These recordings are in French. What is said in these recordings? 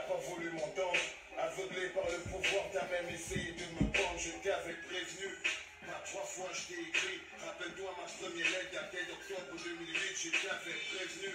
pas voulu m'entendre. Aveuglé par le pouvoir, t'as même essayé de me prendre. Je t'avais prévenu. Pas 3 fois je t'ai écrit. Rappelle-toi ma première lettre datée d'octobre 2008. Je t'avais prévenu.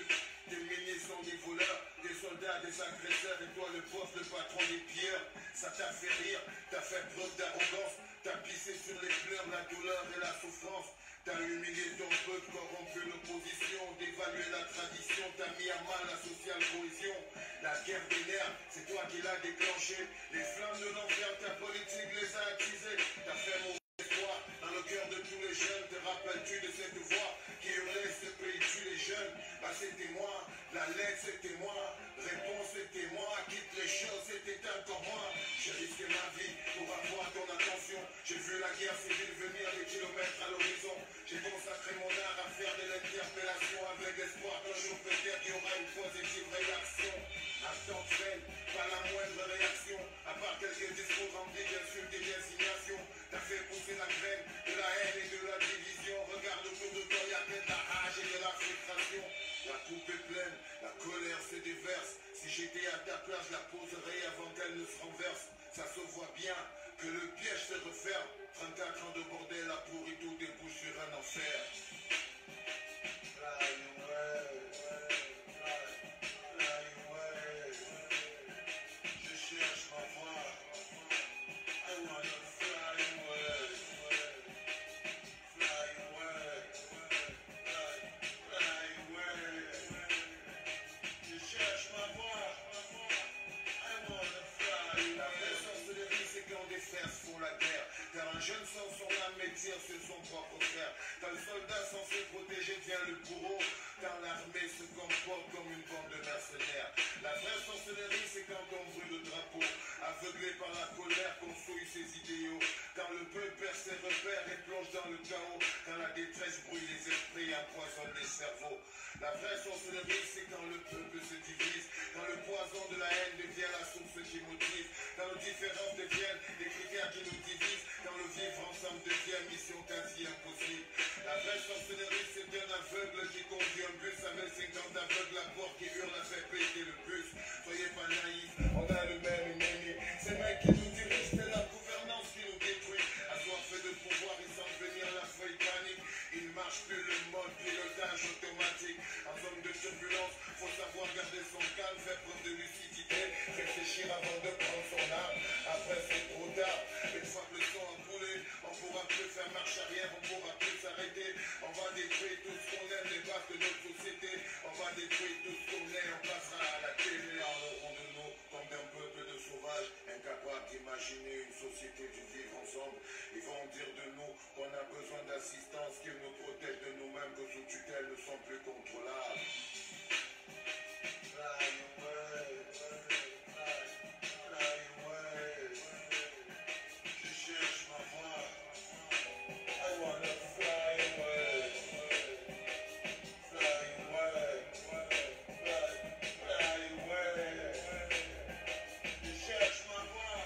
Tes ministres sont des voleurs, des soldats, des agresseurs. Et toi le boss, le patron des pilleurs. Ça t'a fait rire, t'as fait preuve d'arrogance. T'as pissé sur les pleurs, la douleur et la souffrance. T'as humilié ton peuple, corrompu l'opposition, dévalué la tradition, t'as mis à mal la sociale cohésion. La guerre des nerfs, c'est toi qui l'as déclenché. Les flammes de l'enfer, ta politique les a attisées. T'as fait mauvais espoir dans le cœur de tous les jeunes. Te rappelles-tu de cette voix qui hurlait ce pays tue les jeunes? Bah c'était moi, la lettre c'était moi, réponse c'était moi, quitte les choses c'était encore moi. J'ai risqué ma vie pour avoir ton attention. J'ai vu la guerre civile venir des kilomètres à l'horizon. J'ai consacré mon art à faire de l'interpellation avec l'espoir qu'un jour peut-être il y aura une positive réaction. Absent de peine, pas la moindre réaction, à part quelques discours remplis d'insultes et d'insignations. T'as fait pousser la graine de la haine et de la division. Regarde autour de toi, y'a que de la rage et de la frustration. La coupe est pleine, la colère se déverse. Si j'étais à ta place, je la poserais avant qu'elle ne se renverse. Ça se voit bien que le piège se referme. 34 ans de bordel a pourri tout débouche sur un enfer. Je cherche ma voix. I wanna fly away. Fly away. Fly away. Je cherche ma voix. I wanna fly away. La vraie sorcellerie, c'est quand des frères se font la guerre. Car un jeune sans son âme et tire sur son propre frère. Quand le soldat censé protéger devient le bourreau. Quand l'armée se comporte comme une bande de mercenaires. La vraie sorcellerie, c'est quand on brûle le drapeau. Aveuglé par la colère, qu'on souille ses idéaux. Quand le peuple perd ses repères et plonge dans le chaos. Quand la détresse brouille les esprits et empoisonne les cerveaux. La vraie sorcellerie, c'est quand le peuple se divise. Quand le poison de la haine devient la source qui motive. Quand nos différences deviennent des critères qui nous divisent. Quand le vivre ensemble devient mission quasi impossible. La vraie sorcellerie, c'est un aveugle qui conduit un bus avec 50 aveugles à bord qui hurle à faire péter le bus. Soyez pas naïfs, on a le même ennemi. Ces mecs qui nous dirigent, c'est la gouvernance qui nous détruit. Assoiffés de pouvoir, ils sentent venir la feuille panique. Il ne marche plus le mode pilotage automatique. En zone de turbulence, faut savoir garder son calme, faire preuve de lucidité, réfléchir avant de prendre son arme. Après c'est trop tard, une fois que le son a coulé, on pourra plus faire marche arrière, on pourra plus s'arrêter. On va détruire tout ce qu'on aime, les bases de notre société. On va détruire tout ce qu'on est, on passera à la télé. Parleront de nous comme d'un peuple de sauvages, incapables d'imaginer une société du vivre ensemble. Ils vont dire de nous qu'on a besoin d'assistance, qu'ils nous protègent de nous-mêmes, que sous tutelle ne sont plus contrôlables. Fly away, fly away. Je cherche ma voix. I wanna fly away. Fly away. Fly away. Je cherche ma voix.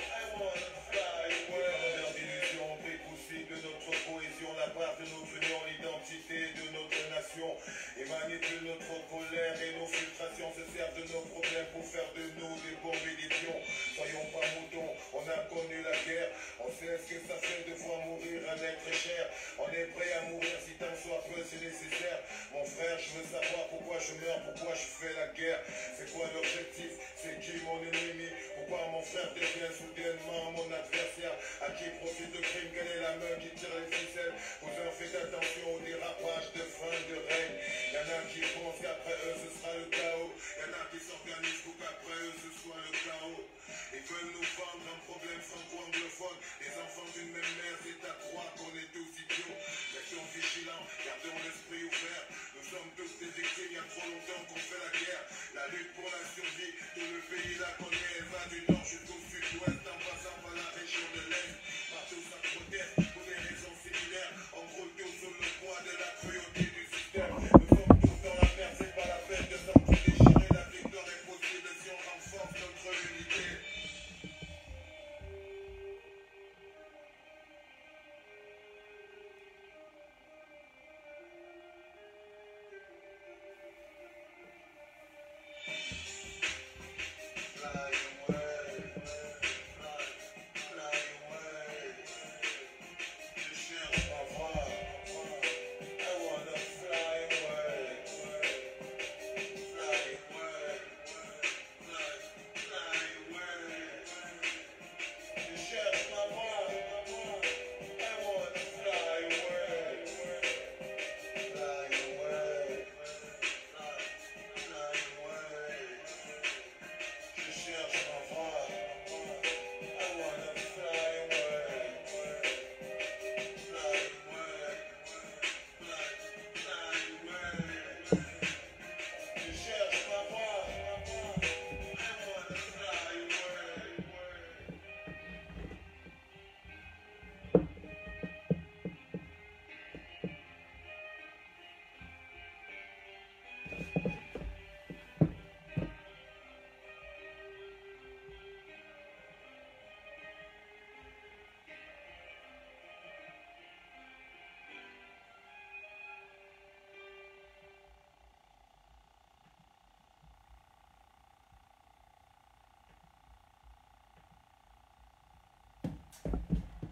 I wanna fly away. Vers d'illusions, possible de notre cohésion, la part de notre union, l'identité de notre nation. Et manipulent notre colère et nos frustrations, se servent de nos problèmes pour faire de nous des bons bénéfions. Soyons pas moutons, on a connu la guerre, on sait ce que ça fait de voir mourir un être cher. On est prêt à mourir si tant soit peu c'est nécessaire. Mon frère, je veux savoir pourquoi je meurs, pourquoi je fais la guerre. C'est quoi l'objectif? C'est qui mon ennemi? Pourquoi mon frère devient soudainement mon adversaire? À qui profite le crime? Quelle est la main qui tire les ficelles? Cousin, faites attention au dérapage de fin de règne. Y'en a qui pensent qu'après eux ce sera le chaos. Y'en a qui s'organisent pour qu'après eux ce soit le chaos. Ils veulent nous vendre un problème franco-anglophone. Les enfants d'une même mère, c'est à croire qu'on est tous idiots. Restons vigilants, gardons l'esprit ouvert. Nous sommes tous des victimes, il y a trop longtemps qu'on fait la guerre. La lutte pour la survie, tout le pays la connaît. Elle va du nord jusqu'au sud-ouest, en passant par la région de l'Est. Partout ça proteste, pour des raisons similaires. On roule tous sous le poids de la cruauté du système. Nous sommes tous dans la merde, c'est pas la peine de s'entre-déchirer. La victoire est possible si on renforce notre unité.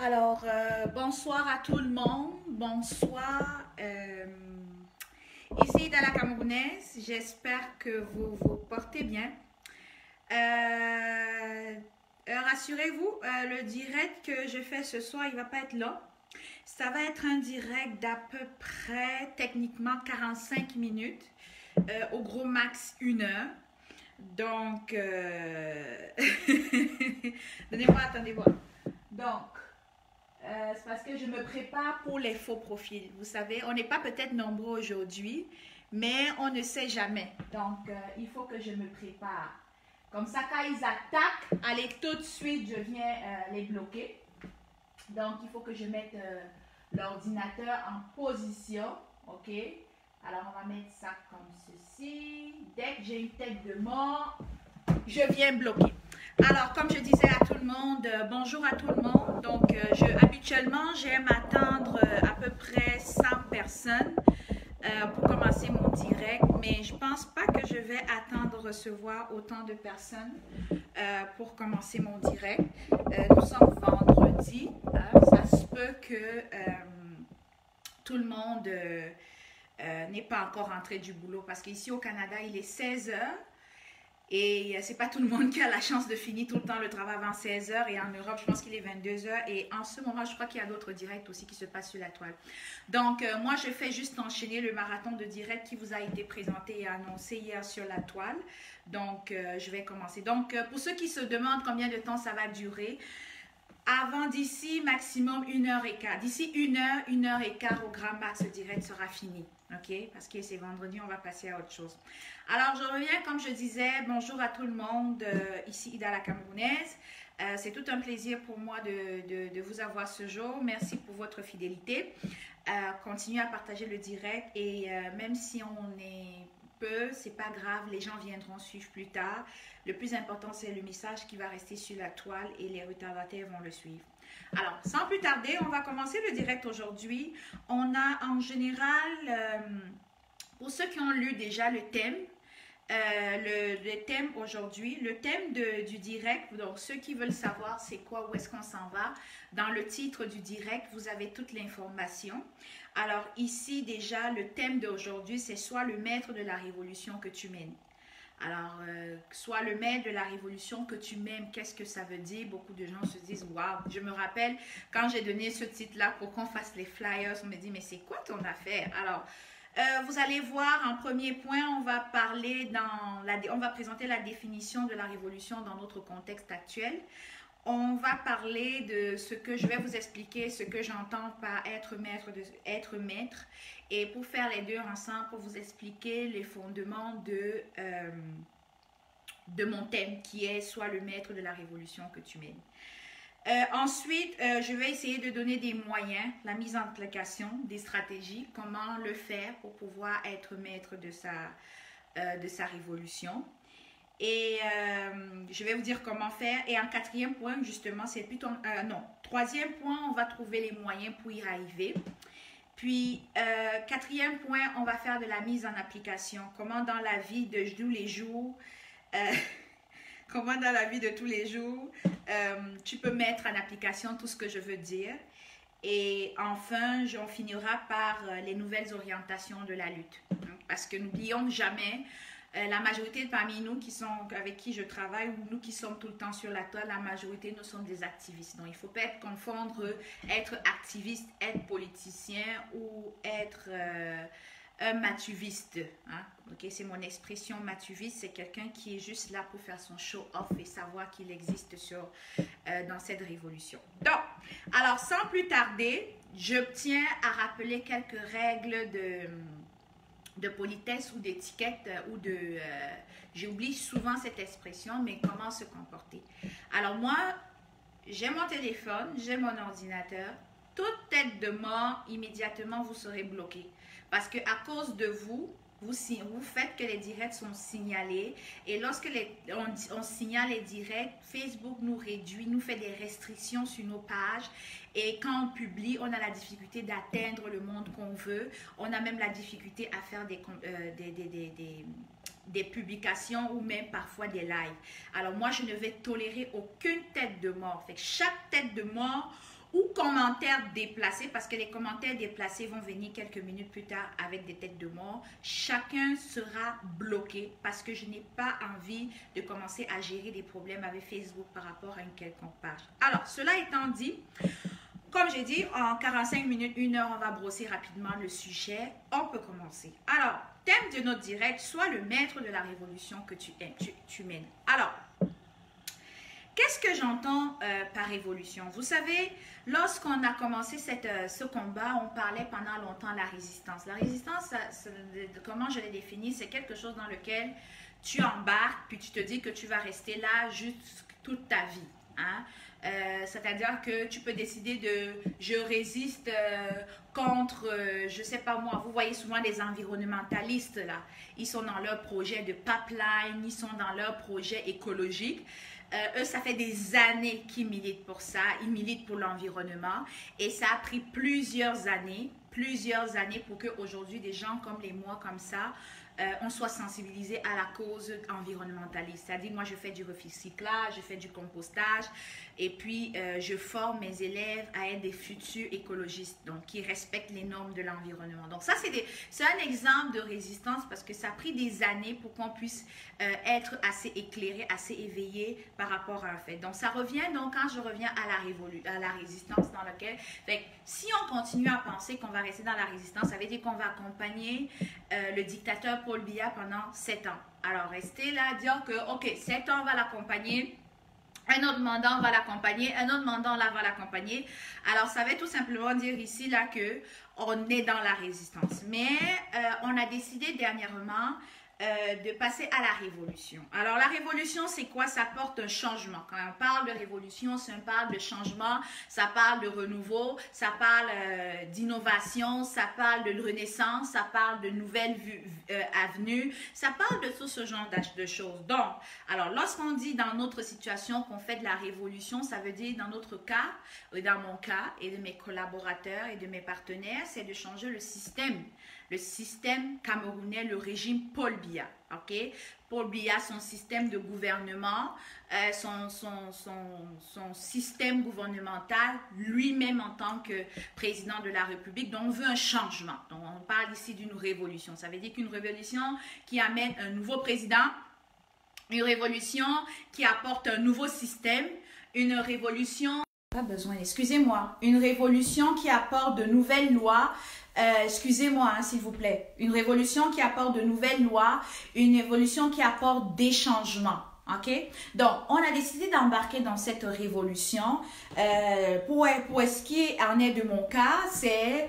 Alors, bonsoir à tout le monde. Bonsoir. Ici dans la Camerounaise, j'espère que vous vous portez bien. Rassurez-vous, le direct que je fais ce soir, il ne va pas être long. Ça va être un direct d'à peu près, techniquement, 45 minutes. Au gros max, 1 heure. Donc, donnez-moi, attendez-moi. Donc, c'est parce que je me prépare pour les faux profils. Vous savez, on n'est pas peut-être nombreux aujourd'hui, mais on ne sait jamais. Donc, il faut que je me prépare. Comme ça, quand ils attaquent, allez, tout de suite, je viens les bloquer. Donc, il faut que je mette l'ordinateur en position. OK? Alors, on va mettre ça comme ceci. Dès que j'ai une tête de mort, je viens bloquer. Alors, comme je disais à tout le monde, bonjour à tout le monde. Donc, habituellement, j'aime attendre à peu près 100 personnes pour commencer mon direct, mais je pense pas que je vais attendre recevoir autant de personnes pour commencer mon direct. Nous sommes vendredi. Ça se peut que tout le monde n'est pas encore rentré du boulot parce qu'ici au Canada, il est 16 heures. Et c'est pas tout le monde qui a la chance de finir tout le temps le travail avant 16 heures. Et en Europe, je pense qu'il est 22 heures. Et en ce moment, je crois qu'il y a d'autres directs aussi qui se passent sur la toile. Donc, moi, je fais juste enchaîner le marathon de direct qui vous a été présenté et annoncé hier sur la toile. Donc, je vais commencer. Donc, pour ceux qui se demandent combien de temps ça va durer, avant d'ici maximum 1h15. D'ici 1h et quart au grand max, le direct sera fini. OK? Parce que c'est vendredi, on va passer à autre chose. Alors, je reviens, comme je disais, bonjour à tout le monde, ici Ida la Camerounaise. C'est tout un plaisir pour moi de vous avoir ce jour. Merci pour votre fidélité. Continuez à partager le direct et même si on est peu, c'est pas grave, les gens viendront suivre plus tard. Le plus important, c'est le message qui va rester sur la toile et les retardataires vont le suivre. Alors, sans plus tarder, on va commencer le direct aujourd'hui. On a en général, pour ceux qui ont lu déjà le thème, le thème aujourd'hui, le thème du direct, donc ceux qui veulent savoir c'est quoi, où est-ce qu'on s'en va, dans le titre du direct, vous avez toute l'information. Alors ici déjà, le thème d'aujourd'hui, c'est soit le maître de la révolution que tu mènes. Alors, soit le maître de la révolution que tu m'aimes, qu'est-ce que ça veut dire? Beaucoup de gens se disent, waouh, je me rappelle quand j'ai donné ce titre-là pour qu'on fasse les flyers, on me dit, mais c'est quoi ton affaire? Alors, vous allez voir, en premier point, on va présenter la définition de la révolution dans notre contexte actuel. On va parler de ce que je vais vous expliquer, ce que j'entends par être maître. Et pour faire les deux ensemble, pour vous expliquer les fondements de mon thème, qui est soit le maître de la révolution que tu mènes. Ensuite, je vais essayer de donner des moyens, la mise en application, des stratégies, comment le faire pour pouvoir être maître de sa révolution. Et je vais vous dire comment faire. Et en quatrième point, justement, c'est plutôt... troisième point, on va trouver les moyens pour y arriver. Puis, quatrième point, on va faire de la mise en application. Comment dans la vie de tous les jours... comment dans la vie de tous les jours, tu peux mettre en application tout ce que je veux dire. Et enfin, on finira par les nouvelles orientations de la lutte. Parce que n'oublions jamais, la majorité parmi nous avec qui je travaille, ou nous qui sommes tout le temps sur la toile, la majorité, nous sommes des activistes. Donc, il ne faut pas confondre être activiste, être politicien ou être... un matuviste, hein? Okay, c'est mon expression matuviste, c'est quelqu'un qui est juste là pour faire son show-off et savoir qu'il existe dans cette révolution. Donc, alors sans plus tarder, je tiens à rappeler quelques règles de politesse ou d'étiquette j'oublie souvent cette expression, mais comment se comporter. Alors moi, j'ai mon téléphone, j'ai mon ordinateur, toute tête de mort, immédiatement vous serez bloqué. Parce qu'à cause de vous faites que les directs sont signalés. Et lorsque on signale les directs, Facebook nous réduit, nous fait des restrictions sur nos pages. Et quand on publie, on a la difficulté d'atteindre le monde qu'on veut. On a même la difficulté à faire des publications ou même parfois des lives. Alors moi, je ne vais tolérer aucune tête de mort. Fait que chaque tête de mort ou commentaires déplacés, parce que les commentaires déplacés vont venir quelques minutes plus tard avec des têtes de mort. Chacun sera bloqué parce que je n'ai pas envie de commencer à gérer des problèmes avec Facebook par rapport à une quelconque page. Alors, cela étant dit, comme j'ai dit, en 45 minutes, 1 heure, on va brosser rapidement le sujet. On peut commencer. Alors, thème de notre direct, sois le maître de la révolution que tu aimes, tu mènes. Alors, qu'est-ce que j'entends par révolution? Vous savez, lorsqu'on a commencé ce combat, on parlait pendant longtemps de la résistance. La résistance, comment je l'ai définie, c'est quelque chose dans lequel tu embarques, puis tu te dis que tu vas rester là juste toute ta vie. Hein? C'est-à-dire que tu peux décider de je résiste contre, je sais pas moi, vous voyez souvent des environnementalistes là, ils sont dans leur projet de pipeline, ils sont dans leur projet écologique. Eux, ça fait des années qu'ils militent pour ça, ils militent pour l'environnement et ça a pris plusieurs années pour qu'aujourd'hui des gens comme les moi comme ça, on soit sensibilisé à la cause environnementaliste. C'est-à-dire, moi, je fais du recyclage, je fais du compostage et puis je forme mes élèves à être des futurs écologistes, donc qui respectent les normes de l'environnement. Donc ça, c'est un exemple de résistance parce que ça a pris des années pour qu'on puisse être assez éclairé, assez éveillé par rapport à un fait. Donc ça revient, donc quand je reviens à la résistance dans laquelle, fait, si on continue à penser qu'on va rester dans la résistance, ça veut dire qu'on va accompagner le dictateur Paul Biya pendant 7 ans. Alors rester là, dire que ok, 7 ans on va l'accompagner, un autre mandat on va l'accompagner, un autre mandat là va l'accompagner. Alors ça veut tout simplement dire ici là que on est dans la résistance. Mais on a décidé dernièrement de passer à la révolution. Alors la révolution c'est quoi? Ça porte un changement. Quand on parle de révolution, ça parle de changement, ça parle de renouveau, ça parle d'innovation, ça parle de renaissance, ça parle de nouvelles avenues, ça parle de tout ce genre de choses. Donc, alors lorsqu'on dit dans notre situation qu'on fait de la révolution, ça veut dire dans notre cas, dans mon cas et de mes collaborateurs et de mes partenaires, c'est de changer le système camerounais, le régime Paul Biya. Ok, Paul Biya, son système de gouvernement, son système gouvernemental, lui-même en tant que président de la République. Donc, on veut un changement. Donc, on parle ici d'une révolution. Ça veut dire qu'une révolution qui amène un nouveau président, une révolution qui apporte un nouveau système, une révolution... Pas besoin, excusez-moi. Une révolution qui apporte de nouvelles lois. Excusez-moi, hein, s'il vous plaît. Une révolution qui apporte de nouvelles lois. Une révolution qui apporte des changements. OK? Donc, on a décidé d'embarquer dans cette révolution. Pour ce qui en est de mon cas, c'est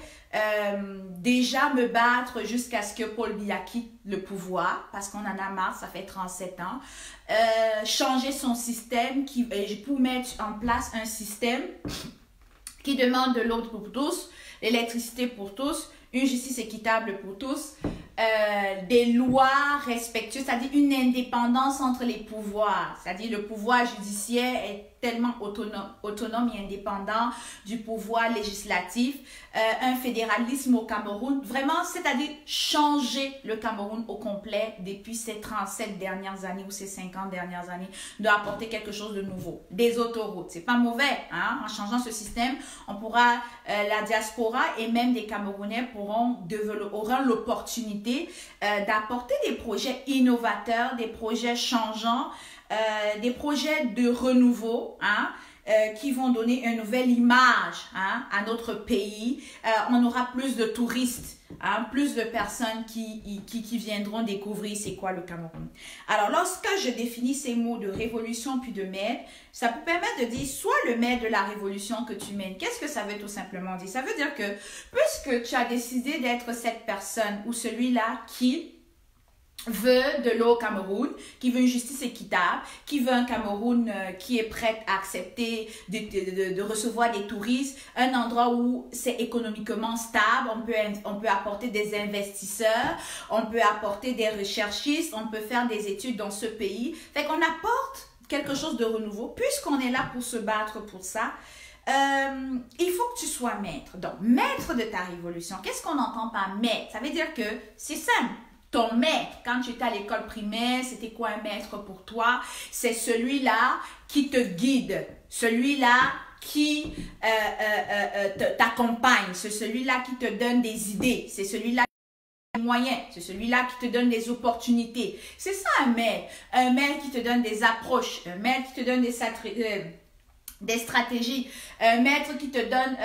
déjà me battre jusqu'à ce que Paul Biya quitte le pouvoir, parce qu'on en a marre, ça fait 37 ans. Changer son système pour mettre en place un système qui demande de l'eau pour tous, l'électricité pour tous, une justice équitable pour tous, des lois respectueuses, c'est-à-dire une indépendance entre les pouvoirs, c'est-à-dire le pouvoir judiciaire est tellement autonome et indépendant du pouvoir législatif, un fédéralisme au Cameroun, vraiment, c'est-à-dire changer le Cameroun au complet depuis ces 37 dernières années ou ces 50 dernières années, doit apporter quelque chose de nouveau. Des autoroutes, c'est pas mauvais, hein? En changeant ce système, on pourra, la diaspora et même des Camerounais auront l'opportunité d'apporter des projets innovateurs, des projets changeants, des projets de renouveau, hein, qui vont donner une nouvelle image, hein, à notre pays. On aura plus de touristes, hein, plus de personnes qui viendront découvrir c'est quoi le Cameroun. Alors, lorsque je définis ces mots de révolution puis de maître, ça peut permettre de dire soit le maître de la révolution que tu mènes. Qu'est-ce que ça veut tout simplement dire? Ça veut dire que puisque tu as décidé d'être cette personne ou celui-là qui veut de l'eau au Cameroun, qui veut une justice équitable, qui veut un Cameroun qui est prêt à accepter de recevoir des touristes, un endroit où c'est économiquement stable, on peut apporter des investisseurs, on peut apporter des recherchistes, on peut faire des études dans ce pays. Fait qu'on apporte quelque chose de renouveau, puisqu'on est là pour se battre pour ça. Il faut que tu sois maître. Donc, maître de ta révolution. Qu'est-ce qu'on entend par maître? Ça veut dire que c'est simple. Ton maître, quand tu étais à l'école primaire, c'était quoi un maître pour toi? C'est celui-là qui te guide, celui-là qui t'accompagne, c'est celui-là qui te donne des idées, c'est celui-là qui te donne des moyens, c'est celui-là qui te donne des opportunités. C'est ça un maître. Un maître qui te donne des approches, un maître qui te donne des stratégies, un maître qui te donne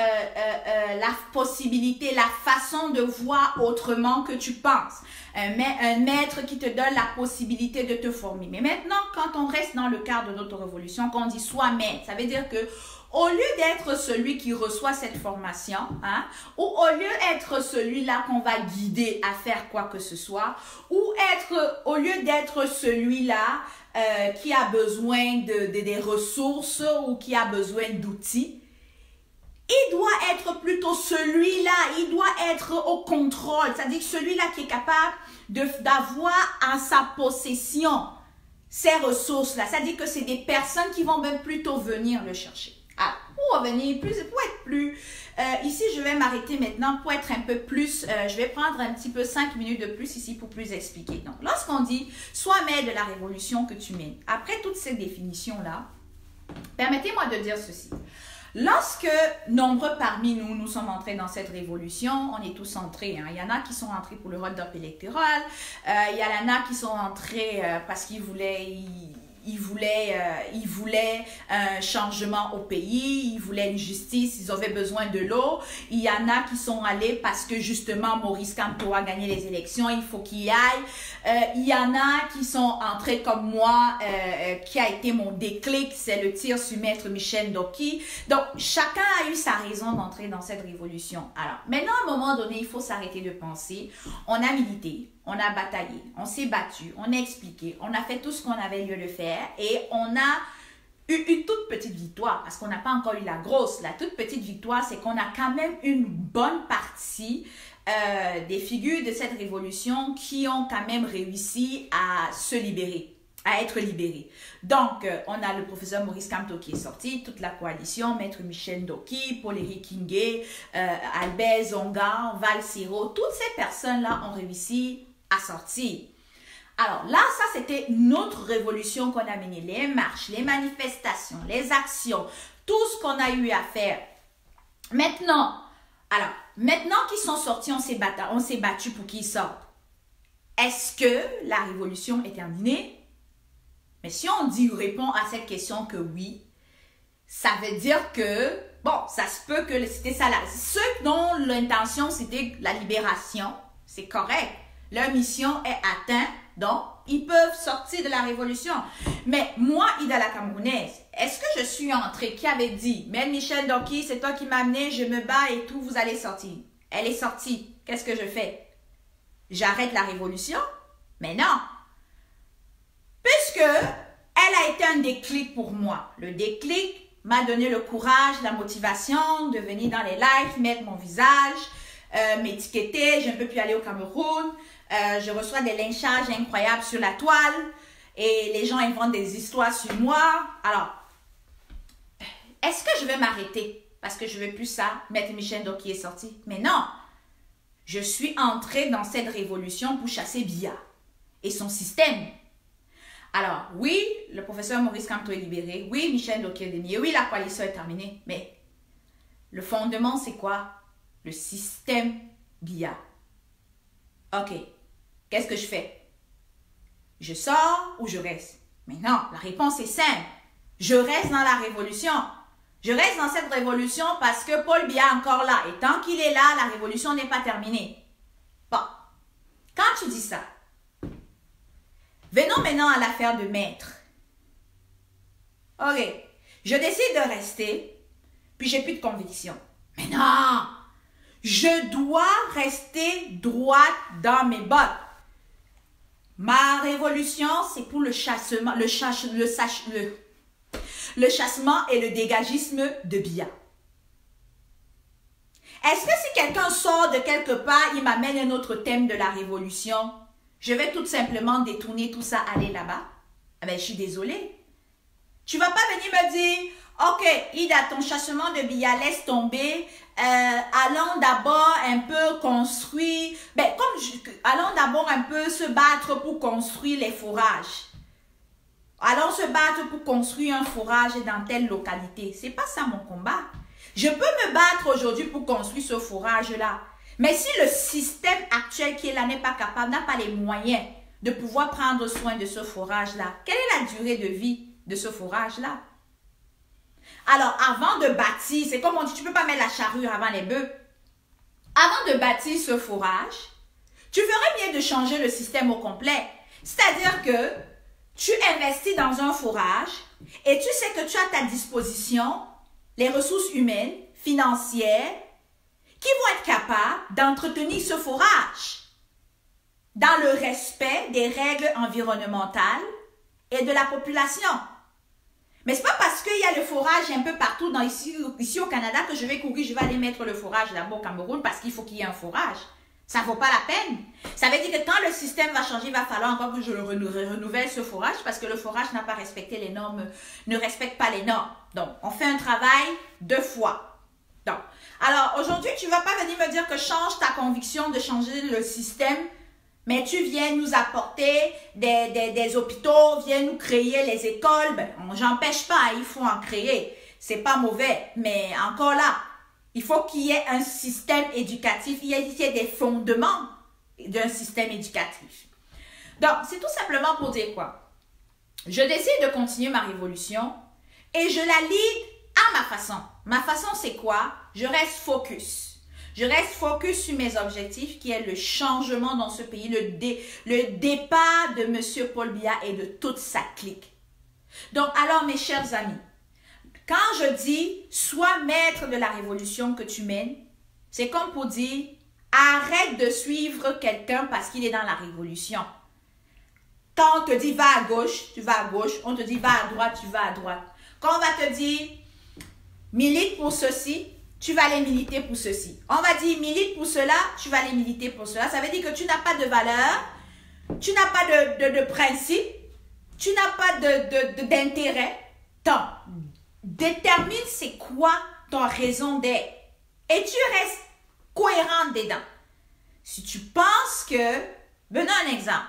la possibilité, la façon de voir autrement que tu penses. Un maître qui te donne la possibilité de te former. Mais maintenant, quand on reste dans le cadre de notre révolution, quand on dit sois maître, ça veut dire que au lieu d'être celui qui reçoit cette formation, hein, ou au lieu d'être celui-là qu'on va guider à faire quoi que ce soit, ou au lieu d'être celui-là qui a besoin des ressources ou qui a besoin d'outils, il doit être plutôt celui-là, il doit être au contrôle, c'est-à-dire celui-là qui est capable d'avoir en sa possession ces ressources-là, c'est-à-dire que c'est des personnes qui vont même plutôt venir le chercher. Ah, pour revenir pour être plus, ici je vais m'arrêter maintenant pour être un peu plus, je vais prendre un petit peu 5 minutes de plus ici pour plus expliquer. Donc, lorsqu'on dit « sois maître de la révolution que tu mènes », après toutes ces définitions-là, permettez-moi de dire ceci. Lorsque nombreux parmi nous, nous sommes entrés dans cette révolution, on est tous entrés. Hein. Il y en a qui sont entrés pour le hold-up électoral, il y en a qui sont entrés parce qu'ils voulaient... Ils voulaient un changement au pays, ils voulaient une justice, ils avaient besoin de l'eau. Il y en a qui sont allés parce que justement Maurice Kamto a gagné les élections, il faut qu'il y aille. Il y en a qui sont entrés comme moi, qui a été mon déclic, c'est le tir sur Maître Michel Ndoki. Donc chacun a eu sa raison d'entrer dans cette révolution. Alors maintenant à un moment donné, il faut s'arrêter de penser. On a milité. On a bataillé, on s'est battu, on a expliqué, on a fait tout ce qu'on avait lieu de faire et on a eu une toute petite victoire parce qu'on n'a pas encore eu la grosse. La toute petite victoire, c'est qu'on a quand même une bonne partie des figures de cette révolution qui ont quand même réussi à se libérer, à être libérés. Donc, on a le professeur Maurice Kamto qui est sorti, toute la coalition, Maître Michel Ndoki, Paul-Éric Kingé, Albert Zonga, Val Siro, toutes ces personnes-là ont réussi à sortir. Alors là, ça c'était notre révolution qu'on a menée, les marches, les manifestations, les actions, tout ce qu'on a eu à faire. Maintenant qu'ils sont sortis, on s'est battu pour qu'ils sortent. Est-ce que la révolution est terminée? Mais si on répond à cette question que oui, ça veut dire que, bon, ça se peut que c'était ça là. Ceux dont l'intention c'était la libération, c'est correct. Leur mission est atteinte, donc ils peuvent sortir de la révolution. Mais moi, Ida la Camerounaise, est-ce que je suis entrée, qui avait dit, mais Michel Ndoki, c'est toi qui m'as amené, je me bats et tout, vous allez sortir. Elle est sortie. Qu'est-ce que je fais? J'arrête la révolution? Mais non. Puisque elle a été un déclic pour moi. Le déclic m'a donné le courage, la motivation de venir dans les lives, mettre mon visage, m'étiqueter, je ne peux plus aller au Cameroun. Je reçois des lynchages incroyables sur la toile et les gens inventent des histoires sur moi. Alors, est-ce que je vais m'arrêter parce que je ne veux plus ça, Maître Michel Ndoki est sorti? Mais non, je suis entrée dans cette révolution pour chasser Biya et son système. Alors, oui, le professeur Maurice Kamto est libéré. Oui, Michel Ndoki est dénié. Oui, la coalition est terminée. Mais le fondement, c'est quoi? Le système Biya. Ok. Qu'est-ce que je fais? Je sors ou je reste? Mais non, la réponse est simple. Je reste dans la révolution. Je reste dans cette révolution parce que Paul Biya est encore là. Et tant qu'il est là, la révolution n'est pas terminée. Bon, quand tu dis ça, venons maintenant à l'affaire de maître. Ok, je décide de rester, puis j'ai plus de conviction. Mais non, je dois rester droite dans mes bottes. Ma révolution, c'est pour le chassement, le chassement et le dégagisme de Biya. Est-ce que si quelqu'un sort de quelque part, il m'amène un autre thème de la révolution, je vais tout simplement détourner tout ça, aller là-bas? Ah ben, je suis désolée. Tu vas pas venir me dire, ok, Ida, ton chassement de Biya, laisse tomber. Allons d'abord un peu construire, allons d'abord un peu se battre pour construire les forages. allons se battre pour construire un forage dans telle localité. C'est pas ça mon combat. Je peux me battre aujourd'hui pour construire ce forage-là. Mais si le système actuel qui est là n'est pas capable, n'a pas les moyens de pouvoir prendre soin de ce forage-là, quelle est la durée de vie de ce forage-là? Alors, avant de bâtir, c'est comme on dit, tu ne peux pas mettre la charrue avant les bœufs. Avant de bâtir ce forage, tu ferais mieux de changer le système au complet. C'est-à-dire que tu investis dans un forage et tu sais que tu as à ta disposition les ressources humaines, financières, qui vont être capables d'entretenir ce forage dans le respect des règles environnementales et de la population. Mais ce n'est pas parce qu'il y a le forage un peu partout ici au Canada que je vais courir, je vais aller mettre le forage là-bas au Cameroun parce qu'il faut qu'il y ait un forage. Ça ne vaut pas la peine. Ça veut dire que quand le système va changer, il va falloir encore que je renouvelle ce forage parce que le forage n'a pas respecté les normes, ne respecte pas les normes. Donc, on fait un travail 2 fois. Donc, alors aujourd'hui, tu ne vas pas venir me dire que change ta conviction de changer le système, mais tu viens nous apporter des hôpitaux, viens nous créer les écoles. Ben, j'empêche pas, il faut en créer. C'est pas mauvais, mais encore là, il faut qu'il y ait un système éducatif, il y ait des fondements d'un système éducatif. Donc, c'est tout simplement pour dire quoi? Je décide de continuer ma révolution et je la lead à ma façon. Ma façon, c'est quoi? Je reste focus. Je reste focus sur mes objectifs qui est le changement dans ce pays, le départ de M. Paul Biya et de toute sa clique. Donc, alors, mes chers amis, quand je dis « sois maître de la révolution que tu mènes », c'est comme pour dire « arrête de suivre quelqu'un parce qu'il est dans la révolution ». Quand on te dit « va à gauche », tu vas à gauche. On te dit « va à droite », tu vas à droite. Quand on va te dire « milite pour ceci », tu vas aller militer pour ceci. On va dire « milite pour cela », tu vas aller militer pour cela. Ça veut dire que tu n'as pas de valeur, tu n'as pas de principe, tu n'as pas d'intérêt. Donc, détermine c'est quoi ton raison d'être et tu restes cohérent dedans. Si tu penses que, venons un exemple,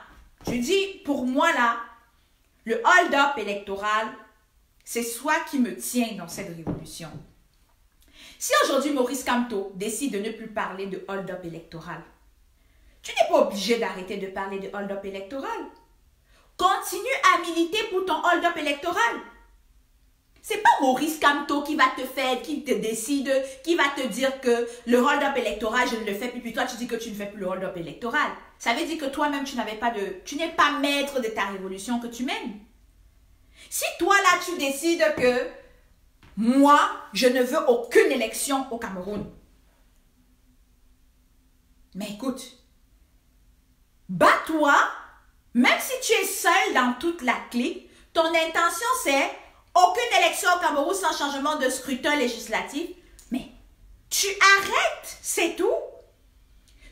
tu dis pour moi là, le hold-up électoral, c'est soi qui me tient dans cette révolution. Si aujourd'hui Maurice Kamto décide de ne plus parler de hold-up électoral, tu n'es pas obligé d'arrêter de parler de hold-up électoral. Continue à militer pour ton hold-up électoral. C'est pas Maurice Kamto qui va te faire, qui te décide, qui va te dire que le hold-up électoral, je ne le fais plus. Puis toi, tu dis que tu ne fais plus le hold-up électoral. Ça veut dire que toi-même, tu n'es pas maître de ta révolution que tu mènes. Si toi, là, tu décides que moi, je ne veux aucune élection au Cameroun. Mais écoute, bats-toi, même si tu es seul dans toute la clique, ton intention c'est aucune élection au Cameroun sans changement de scrutin législatif. Mais tu arrêtes, c'est tout.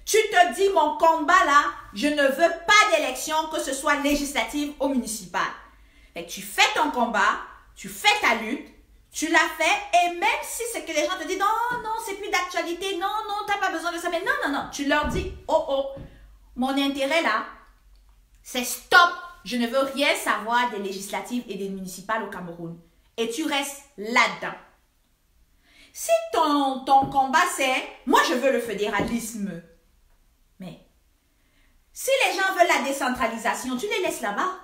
Tu te dis, mon combat là, je ne veux pas d'élection, que ce soit législative ou municipale. Et tu fais ton combat, tu fais ta lutte, tu l'as fait, et même si c'est que les gens te disent, non, non, c'est plus d'actualité, non, non, tu n'as pas besoin de ça, mais non, non, non, tu leur dis, oh, oh, mon intérêt là, c'est stop, je ne veux rien savoir des législatives et des municipales au Cameroun. Et tu restes là-dedans. Si ton combat c'est, moi je veux le fédéralisme, mais si les gens veulent la décentralisation, tu les laisses là-bas.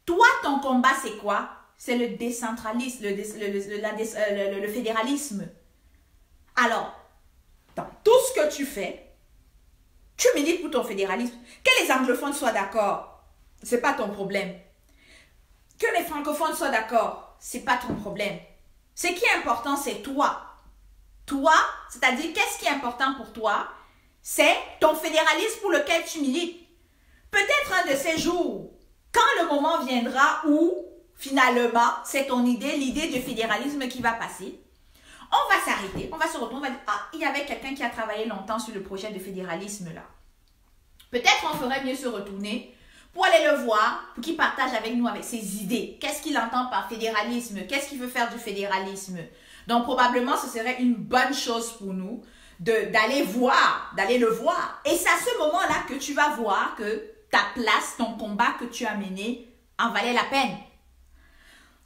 Toi, ton combat c'est quoi? C'est le décentralisme, le fédéralisme. Alors, dans tout ce que tu fais, tu milites pour ton fédéralisme. Que les anglophones soient d'accord, ce n'est pas ton problème. Que les francophones soient d'accord, ce n'est pas ton problème. Ce qui est important, c'est toi. Toi, c'est-à-dire qu'est-ce qui est important pour toi? C'est ton fédéralisme pour lequel tu milites. Peut-être un de ces jours, quand le moment viendra où finalement, c'est ton idée, l'idée du fédéralisme qui va passer. On va s'arrêter, on va se retourner, on va dire, ah, il y avait quelqu'un qui a travaillé longtemps sur le projet de fédéralisme là. Peut-être on ferait mieux se retourner pour aller le voir, pour qu'il partage avec nous avec ses idées. Qu'est-ce qu'il entend par fédéralisme? Qu'est-ce qu'il veut faire du fédéralisme? Donc probablement, ce serait une bonne chose pour nous d'aller le voir. Et c'est à ce moment-là que tu vas voir que ta place, ton combat que tu as mené en valait la peine.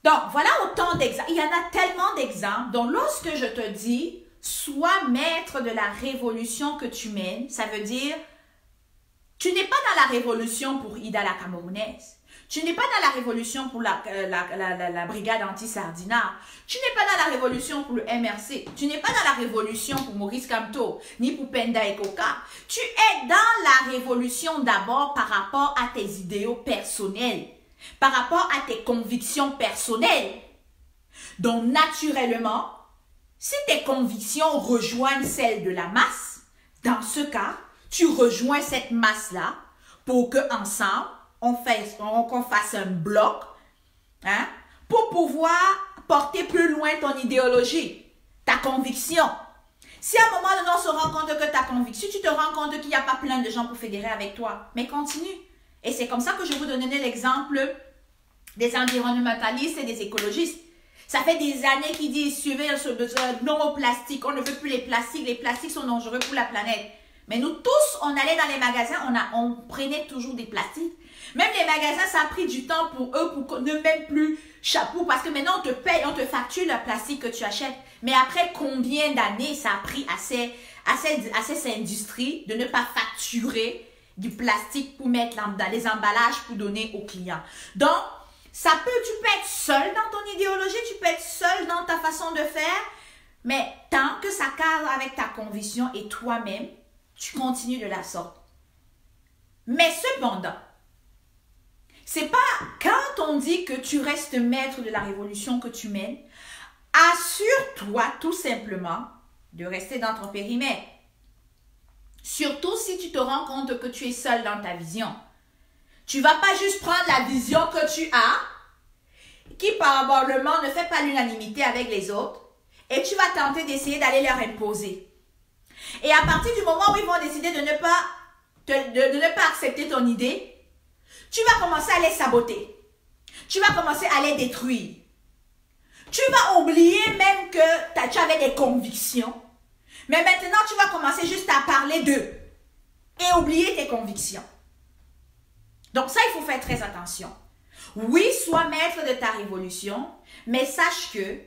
Donc, voilà autant d'exemples. Il y en a tellement d'exemples. Donc, lorsque je te dis, sois maître de la révolution que tu mènes, ça veut dire, tu n'es pas dans la révolution pour Ida la Camerounaise. Tu n'es pas dans la révolution pour la brigade anti-Sardinat. Tu n'es pas dans la révolution pour le MRC. Tu n'es pas dans la révolution pour Maurice Kamto, ni pour Penda et Koka. Tu es dans la révolution d'abord par rapport à tes idéaux personnels, par rapport à tes convictions personnelles. Donc, naturellement, si tes convictions rejoignent celles de la masse, dans ce cas, tu rejoins cette masse-là pour qu'ensemble, qu'on fasse un bloc, hein, pour pouvoir porter plus loin ton idéologie, ta conviction. Si à un moment donné, on se rend compte que ta conviction, tu te rends compte qu'il n'y a pas plein de gens pour fédérer avec toi, mais continue. Et c'est comme ça que je vous donnais l'exemple des environnementalistes et des écologistes. Ça fait des années qu'ils disent, suivez non au plastique, on ne veut plus les plastiques sont dangereux pour la planète. Mais nous tous, on allait dans les magasins, on prenait toujours des plastiques. Même les magasins, ça a pris du temps pour eux pour ne même plus chapeau, parce que maintenant on te paye, on te facture le plastique que tu achètes. Mais après combien d'années ça a pris à ces industries de ne pas facturer du plastique pour mettre dans les emballages pour donner aux clients. Donc, tu peux être seul dans ton idéologie, tu peux être seul dans ta façon de faire, mais tant que ça cadre avec ta conviction et toi-même, tu continues de la sorte. Mais cependant, c'est pas quand on dit que tu restes maître de la révolution que tu mènes, assure-toi tout simplement de rester dans ton périmètre. Surtout si tu te rends compte que tu es seul dans ta vision. Tu ne vas pas juste prendre la vision que tu as, qui probablement ne fait pas l'unanimité avec les autres, et tu vas tenter d'essayer d'aller leur imposer. Et à partir du moment où ils vont décider de ne pas accepter ton idée, tu vas commencer à les saboter. Tu vas commencer à les détruire. Tu vas oublier même que tu avais des convictions. Mais maintenant, tu vas commencer juste à parler d'eux et oublier tes convictions. Donc ça, il faut faire très attention. Oui, sois maître de ta révolution, mais sache que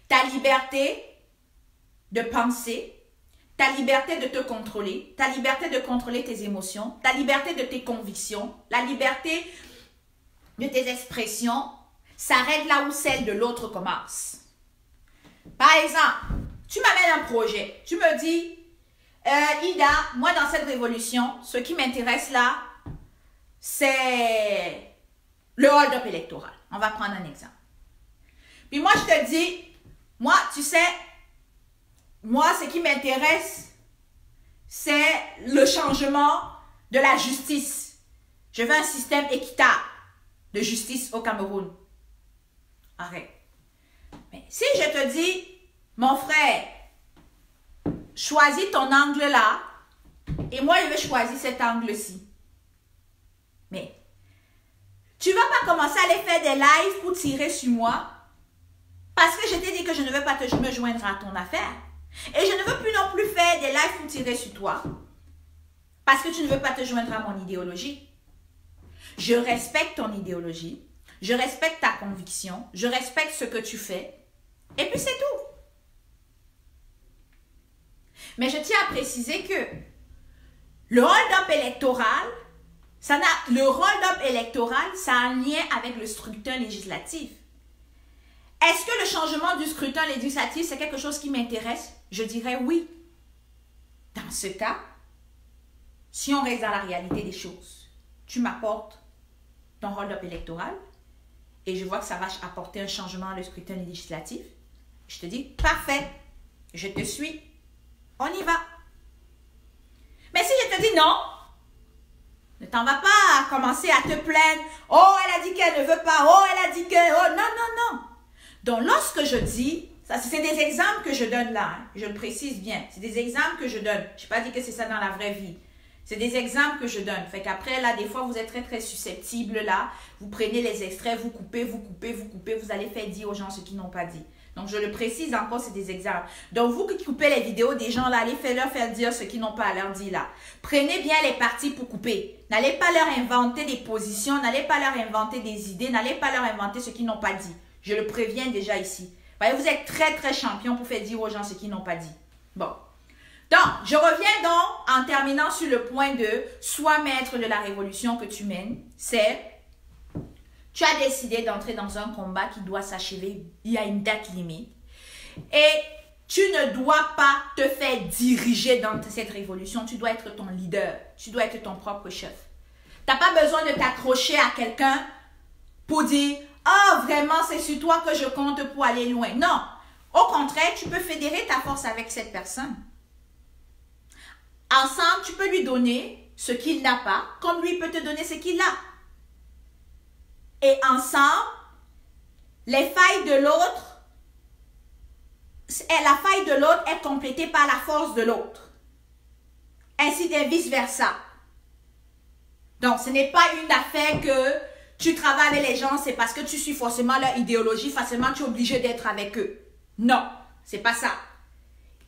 ta liberté de penser, ta liberté de te contrôler, ta liberté de contrôler tes émotions, ta liberté de tes convictions, la liberté de tes expressions s'arrête là où celle de l'autre commence. Par exemple, tu m'amènes un projet, tu me dis, Ida, moi dans cette révolution, ce qui m'intéresse là, c'est le hold-up électoral. On va prendre un exemple. Puis moi, je te dis, moi, tu sais, moi, ce qui m'intéresse, c'est le changement de la justice. Je veux un système équitable de justice au Cameroun. Arrête. Mais si je te dis, mon frère, choisis ton angle là, et moi, je vais choisir cet angle-ci. Mais, tu ne vas pas commencer à aller faire des lives pour tirer sur moi, parce que je t'ai dit que je ne veux pas me joindre à ton affaire. Et je ne veux plus non plus faire des lives pour tirer sur toi, parce que tu ne veux pas te joindre à mon idéologie. Je respecte ton idéologie, je respecte ta conviction, je respecte ce que tu fais, et puis c'est tout. Mais je tiens à préciser que le hold-up électoral, ça a un lien avec le scrutin législatif. Est-ce que le changement du scrutin législatif, c'est quelque chose qui m'intéresse? Je dirais oui. Dans ce cas, si on reste dans la réalité des choses, tu m'apportes ton hold-up électoral et je vois que ça va apporter un changement dans le scrutin législatif. Je te dis, parfait, je te suis, on y va. Mais si je te dis non, ne t'en vas pas commencer à te plaindre. Oh, elle a dit qu'elle ne veut pas. Oh, elle a dit que... Oh, non, non, non. Donc, lorsque je dis... Ça, c'est des exemples que je donne là. Hein, je le précise bien. C'est des exemples que je donne. Je n'ai pas dit que c'est ça dans la vraie vie. C'est des exemples que je donne. Fait qu'après, là, des fois, vous êtes très, très susceptibles là. Vous prenez les extraits, vous coupez, vous allez faire dire aux gens ce qu'ils n'ont pas dit. Donc, je le précise encore, c'est des exemples. Donc, vous qui coupez les vidéos des gens là, allez leur faire dire ce qu'ils n'ont pas à leur dire là. Prenez bien les parties pour couper. N'allez pas leur inventer des positions, n'allez pas leur inventer des idées, n'allez pas leur inventer ce qu'ils n'ont pas dit. Je le préviens déjà ici. Vous êtes très, très champion pour faire dire aux gens ce qu'ils n'ont pas dit. Bon. Donc, je reviens donc en terminant sur le point de sois maître de la révolution que tu mènes. C'est, tu as décidé d'entrer dans un combat qui doit s'achever. Il y a une date limite. Et tu ne dois pas te faire diriger dans cette révolution. Tu dois être ton leader. Tu dois être ton propre chef. Tu n'as pas besoin de t'accrocher à quelqu'un pour dire « Ah, vraiment, c'est sur toi que je compte pour aller loin. » Non. Au contraire, tu peux fédérer ta force avec cette personne. Ensemble, tu peux lui donner ce qu'il n'a pas, comme lui peut te donner ce qu'il a. Et ensemble, les failles de l'autre, la faille de l'autre est complétée par la force de l'autre. Ainsi de vice-versa. Donc, ce n'est pas une affaire que tu travailles avec les gens, c'est parce que tu suis forcément leur idéologie, forcément tu es obligé d'être avec eux. Non, c'est pas ça.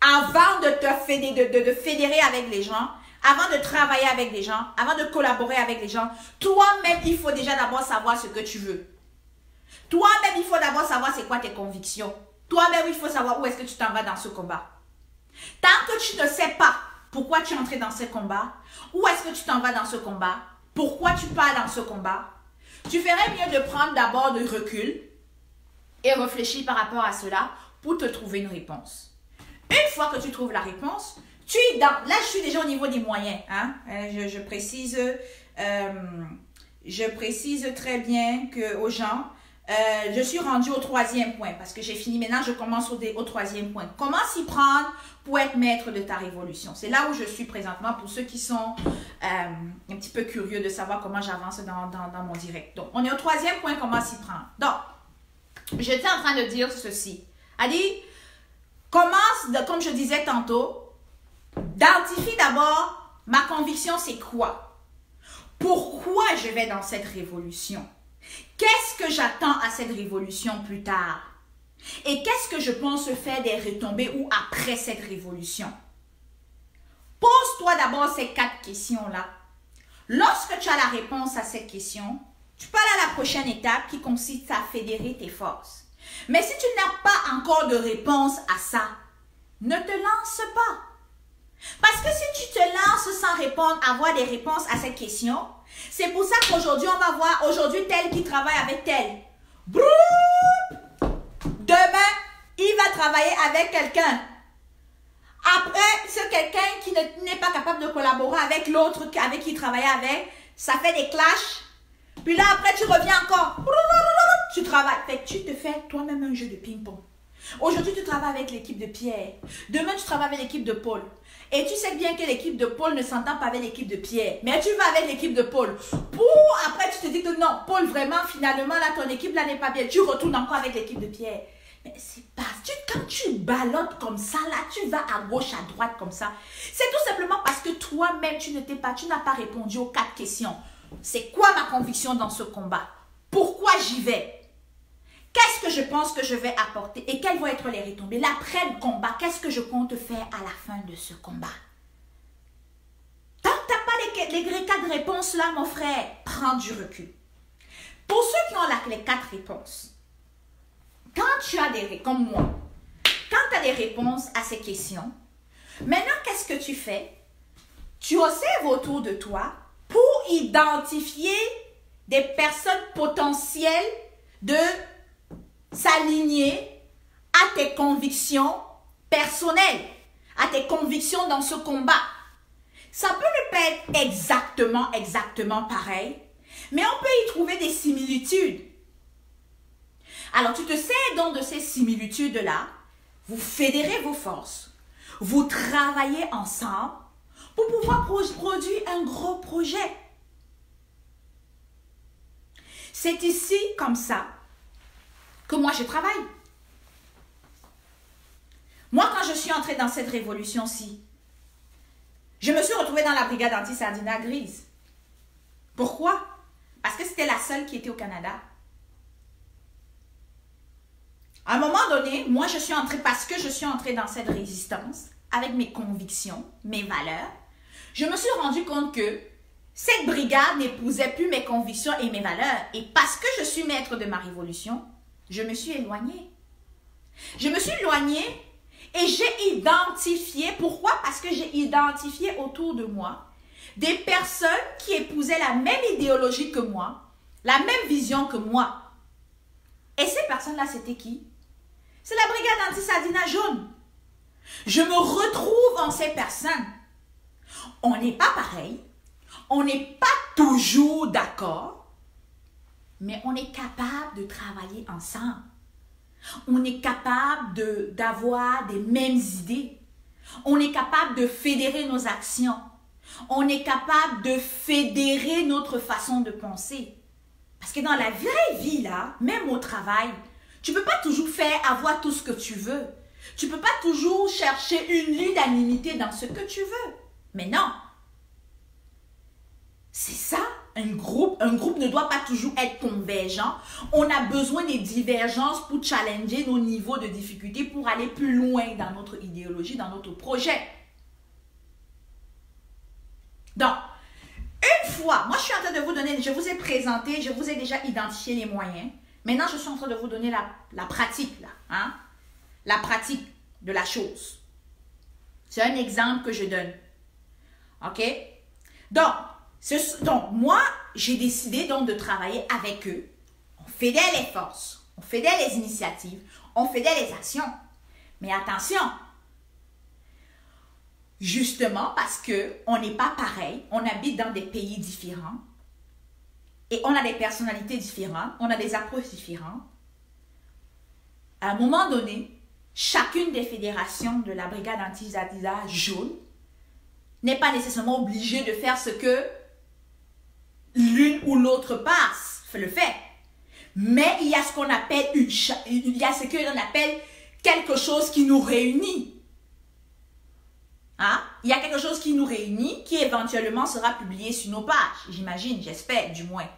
Avant de te fédérer avec les gens, avant de travailler avec les gens, avant de collaborer avec les gens, toi-même, il faut déjà d'abord savoir ce que tu veux. Toi-même, il faut d'abord savoir c'est quoi tes convictions. Toi-même, il faut savoir où est-ce que tu t'en vas dans ce combat. Tant que tu ne sais pas pourquoi tu es entré dans ce combat, où est-ce que tu t'en vas dans ce combat, pourquoi tu pars dans ce combat, tu ferais mieux de prendre d'abord du recul et réfléchir par rapport à cela pour te trouver une réponse. Une fois que tu trouves la réponse, tu es dans... Là, je suis déjà au niveau des moyens. Hein? Je précise très bien aux gens, je suis rendue au 3e point parce que j'ai fini. Maintenant, je commence au 3e point. Comment s'y prendre pour être maître de ta révolution? C'est là où je suis présentement pour ceux qui sont un petit peu curieux de savoir comment j'avance dans mon direct. Donc, on est au 3e point, comment s'y prendre. Donc, j'étais en train de dire ceci. Ali, commence, comme je disais tantôt, identifie d'abord ma conviction, c'est quoi? Pourquoi je vais dans cette révolution? Qu'est-ce que j'attends à cette révolution plus tard? Et qu'est-ce que je pense faire des retombées ou après cette révolution? Pose-toi d'abord ces 4 questions-là. Lorsque tu as la réponse à cette question, tu peux aller à la prochaine étape qui consiste à fédérer tes forces. Mais si tu n'as pas encore de réponse à ça, ne te lance pas. Parce que si tu te lances sans répondre, avoir des réponses à cette question, c'est pour ça qu'aujourd'hui, on va voir aujourd'hui tel qui travaille avec tel. Demain, il va travailler avec quelqu'un. Après, c'est quelqu'un qui n'est pas capable de collaborer avec l'autre avec qui il travaillait avec. Ça fait des clashs. Puis là, après, tu reviens encore. Tu travailles. Fait que tu te fais toi-même un jeu de ping-pong. Aujourd'hui, tu travailles avec l'équipe de Pierre. Demain, tu travailles avec l'équipe de Paul. Et tu sais bien que l'équipe de Paul ne s'entend pas avec l'équipe de Pierre. Mais tu vas avec l'équipe de Paul. Après, tu te dis que non, Paul, vraiment, finalement, là, ton équipe, là, n'est pas bien. Tu retournes encore avec l'équipe de Pierre. Mais c'est pas... Quand tu ballottes comme ça, là, tu vas à gauche, à droite comme ça. C'est tout simplement parce que toi-même, tu n'as pas répondu aux 4 questions. C'est quoi ma conviction dans ce combat? Pourquoi j'y vais? Qu'est-ce que je pense que je vais apporter? Et quelles vont être les retombées? L'après le combat, qu'est-ce que je compte faire à la fin de ce combat? Tant que tu n'as pas les 4 réponses là, mon frère, prends du recul. Pour ceux qui ont les 4 réponses, quand tu as comme moi, quand tu as des réponses à ces questions, maintenant, qu'est-ce que tu fais? Tu observes autour de toi pour identifier des personnes potentielles de s'aligner à tes convictions personnelles, à tes convictions dans ce combat. Ça peut ne pas être exactement pareil, mais on peut y trouver des similitudes. Alors, tu te sers donc de ces similitudes-là, vous fédérez vos forces, vous travaillez ensemble pour pouvoir produire un gros projet. C'est ici, comme ça, que moi je travaille. Moi, quand je suis entrée dans cette révolution-ci, je me suis retrouvée dans la brigade anti-sardinat grise. Pourquoi? Parce que c'était la seule qui était au Canada. À un moment donné, moi, parce que je suis entrée dans cette résistance, avec mes convictions, mes valeurs, je me suis rendu compte que cette brigade n'épousait plus mes convictions et mes valeurs. Et parce que je suis maître de ma révolution, je me suis éloignée. Je me suis éloignée et j'ai identifié. Pourquoi? Parce que j'ai identifié autour de moi des personnes qui épousaient la même idéologie que moi, la même vision que moi. Et ces personnes-là, c'était qui? C'est la brigade anti-Sardinat jaune. Je me retrouve en ces personnes. On n'est pas pareil. On n'est pas toujours d'accord. Mais on est capable de travailler ensemble. On est capable d'avoir des mêmes idées. On est capable de fédérer nos actions. On est capable de fédérer notre façon de penser. Parce que dans la vraie vie, là, même au travail, tu ne peux pas toujours avoir tout ce que tu veux. Tu ne peux pas toujours chercher une l'unanimité dans ce que tu veux. Mais non. C'est ça, un groupe ne doit pas toujours être convergent. On a besoin des divergences pour challenger nos niveaux de difficulté, pour aller plus loin dans notre idéologie, dans notre projet. Donc, une fois, moi je suis en train de vous donner, je vous ai présenté, je vous ai déjà identifié les moyens. Maintenant, je suis en train de vous donner la pratique, là, hein? La pratique de la chose. C'est un exemple que je donne. OK? Donc, moi, j'ai décidé donc de travailler avec eux. On fédère les forces, on fédère les initiatives, on fédère les actions. Mais attention, justement parce qu'on n'est pas pareil, on habite dans des pays différents et on a des personnalités différentes, on a des approches différentes. À un moment donné, chacune des fédérations de la brigade anti-Sardinat jaune n'est pas nécessairement obligée de faire ce que l'une ou l'autre le fait. Mais il y a ce qu'on appelle quelque chose qui nous réunit. Hein? Il y a quelque chose qui nous réunit, qui éventuellement sera publié sur nos pages, j'imagine, j'espère du moins.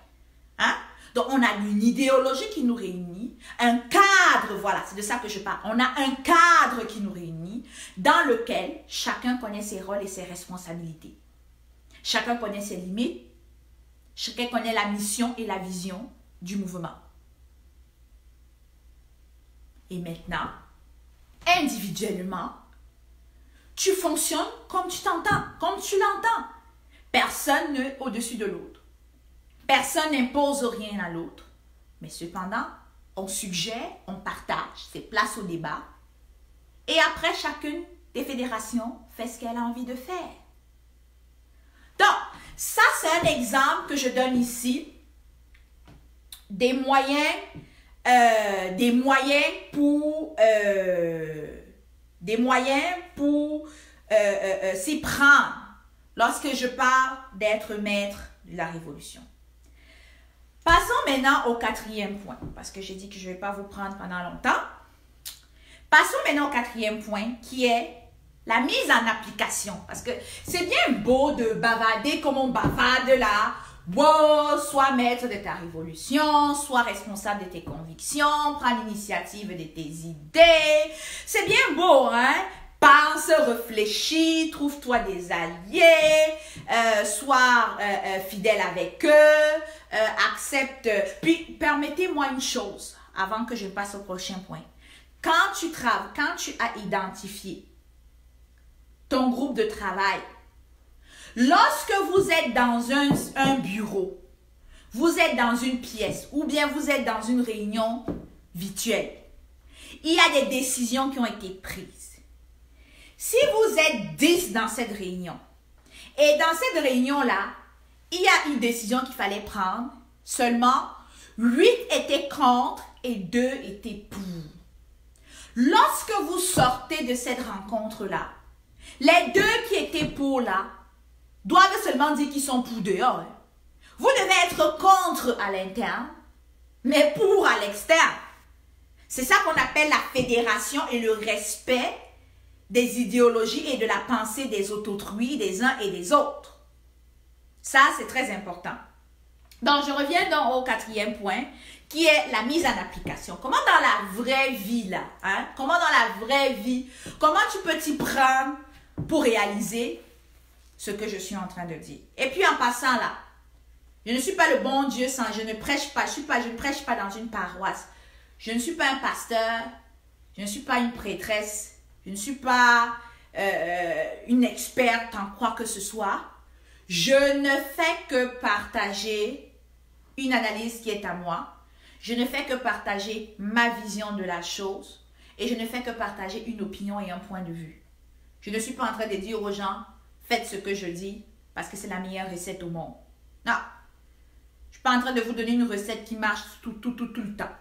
Hein? Donc on a une idéologie qui nous réunit, un cadre, voilà, c'est de ça que je parle. On a un cadre qui nous réunit, dans lequel chacun connaît ses rôles et ses responsabilités. Chacun connaît ses limites, chacun connaît la mission et la vision du mouvement. Et maintenant, individuellement, tu fonctionnes comme tu t'entends, comme tu l'entends. Personne n'est au-dessus de l'autre. Personne n'impose rien à l'autre. Mais cependant, on suggère, on partage, c'est place au débat. Et après, chacune des fédérations fait ce qu'elle a envie de faire. Donc, ça, c'est un exemple que je donne ici des moyens pour s'y prendre lorsque je parle d'être maître de la révolution. Passons maintenant au quatrième point, parce que j'ai dit que je ne vais pas vous prendre pendant longtemps. Passons maintenant au quatrième point, qui est la mise en application. Parce que c'est bien beau de bavarder comme on bavarde là. Wow, sois maître de ta révolution, sois responsable de tes convictions, prends l'initiative de tes idées. C'est bien beau, hein? Pense, réfléchis, trouve-toi des alliés, sois fidèle avec eux, accepte. Puis, permettez-moi une chose, avant que je passe au prochain point. Quand tu as identifié ton groupe de travail, lorsque vous êtes dans un bureau, vous êtes dans une pièce ou bien vous êtes dans une réunion virtuelle, il y a des décisions qui ont été prises. Si vous êtes 10 dans cette réunion, et dans cette réunion-là, il y a une décision qu'il fallait prendre, seulement 8 étaient contre et 2 étaient pour. Lorsque vous sortez de cette rencontre-là, les 2 qui étaient pour là, doivent seulement dire qu'ils sont pour dehors. Vous devez être contre à l'interne, mais pour à l'externe. C'est ça qu'on appelle la fédération et le respect des idéologies et de la pensée des autrui, des uns et des autres. Ça, c'est très important. Donc, je reviens donc au quatrième point, qui est la mise en application. Comment dans la vraie vie, là, hein? Comment dans la vraie vie, comment tu peux t'y prendre pour réaliser ce que je suis en train de dire. Et puis en passant là, je ne suis pas le bon Dieu sans, je ne prêche pas, je ne prêche pas dans une paroisse. Je ne suis pas un pasteur, je ne suis pas une prêtresse, je ne suis pas une experte en quoi que ce soit. Je ne fais que partager une analyse qui est à moi. Je ne fais que partager ma vision de la chose et je ne fais que partager une opinion et un point de vue. Je ne suis pas en train de dire aux gens, faites ce que je dis parce que c'est la meilleure recette au monde. Non. Je ne suis pas en train de vous donner une recette qui marche tout le temps.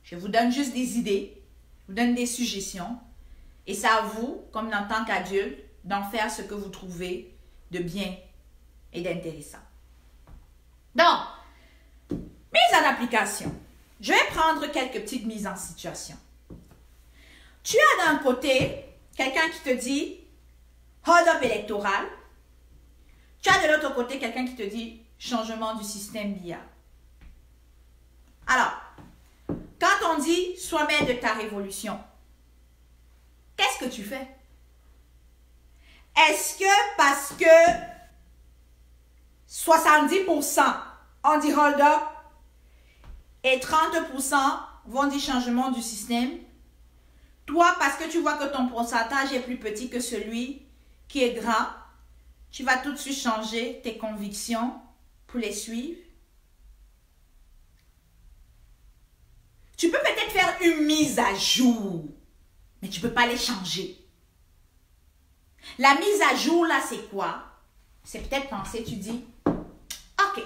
Je vous donne juste des idées, je vous donne des suggestions et c'est à vous, comme en tant qu'adulte, d'en faire ce que vous trouvez de bien et d'intéressant. Donc, mise en application. Je vais prendre quelques petites mises en situation. Tu as d'un côté quelqu'un qui te dit hold-up électoral. Tu as de l'autre côté quelqu'un qui te dit changement du système BIA. Alors, quand on dit sois maître de ta révolution, qu'est-ce que tu fais? Est-ce que parce que 70% on dit hold-up et 30% vont dire changement du système, toi, parce que tu vois que ton pourcentage est plus petit que celui qui est grand, tu vas tout de suite changer tes convictions pour les suivre? Tu peux peut-être faire une mise à jour, mais tu ne peux pas les changer. La mise à jour, là, c'est quoi? C'est peut-être penser, tu dis, OK.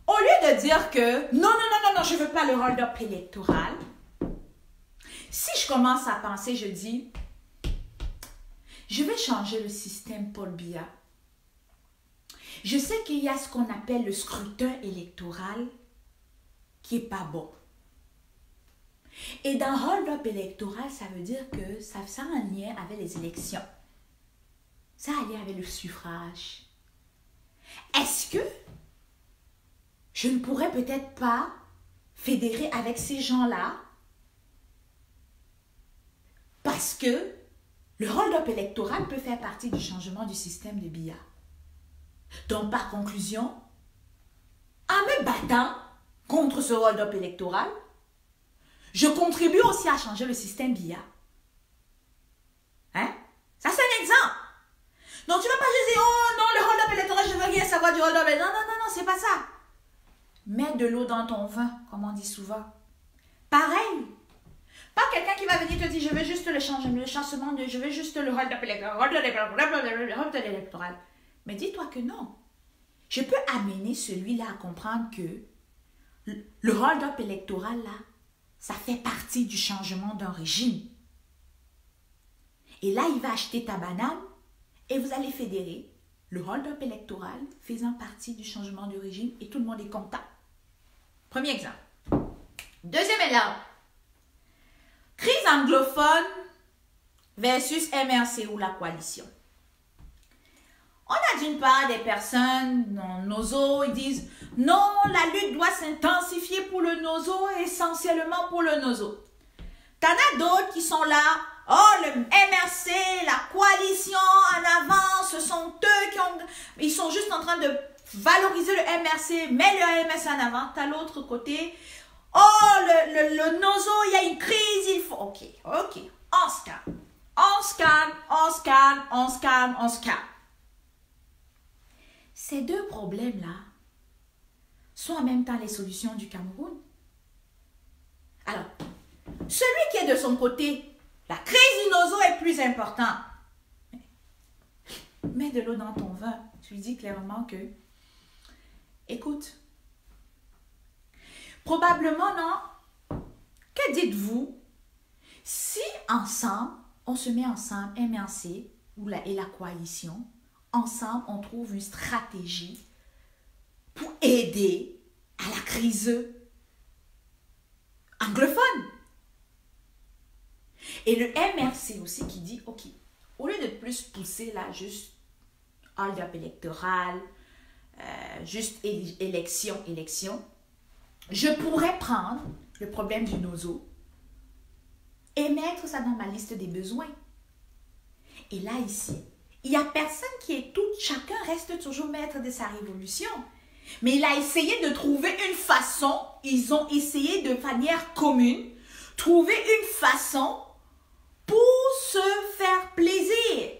Au lieu de dire que, non, je ne veux pas le hold-up électoral, si je commence à penser, je dis, je vais changer le système Paul Biya. Je sais qu'il y a ce qu'on appelle le scrutin électoral qui n'est pas bon. Et dans hold-up électoral, ça veut dire que ça a un lien avec les élections. Ça a un lien avec le suffrage. Est-ce que je ne pourrais peut-être pas fédérer avec ces gens-là parce que le hold-up électoral peut faire partie du changement du système de BIA. Donc, par conclusion, en me battant contre ce hold-up électoral, je contribue aussi à changer le système BIA. Hein? Ça, c'est un exemple. Donc, tu ne vas pas juste dire, oh non, le hold-up électoral, je ne veux rien savoir du hold-up électoral. Non, c'est pas ça. Mets de l'eau dans ton vin, comme on dit souvent. Pareil. Pas quelqu'un qui va venir te dire, je veux juste le changement, je veux juste le hold-up électoral. Mais dis-toi que non. Je peux amener celui-là à comprendre que le hold-up électoral, là, ça fait partie du changement d'un régime. Et là, il va acheter ta banane et vous allez fédérer le hold-up électoral faisant partie du changement de régime et tout le monde est content. Premier exemple. Deuxième exemple. Crise anglophone versus MRC ou la coalition. On a d'une part des personnes dans NOZO, ils disent non, la lutte doit s'intensifier pour le NOZO, essentiellement pour le NOZO. T'en as d'autres qui sont là, oh le MRC, la coalition en avant, ce sont eux qui ont, ils sont juste en train de valoriser le MRC, mets le MRC en avant. T'as l'autre côté, oh le NOZO, il y a une crise, il faut, ok, on se calme. Ces deux problèmes-là sont en même temps les solutions du Cameroun. Alors, celui qui est de son côté, la crise du NOZO est plus importante. Mets de l'eau dans ton vin. Tu lui dis clairement que, écoute, probablement non. Que dites-vous si ensemble, on se met ensemble, MRC et la coalition, ensemble, on trouve une stratégie pour aider à la crise anglophone. Et le MRC aussi qui dit, ok, au lieu de plus pousser là, juste hold-up électoral, juste élection, je pourrais prendre le problème du nozo et mettre ça dans ma liste des besoins. Et là, ici, il n'y a personne qui est tout, chacun reste toujours maître de sa révolution. Mais il a essayé de trouver une façon, ils ont essayé de manière commune, trouver une façon pour se faire plaisir.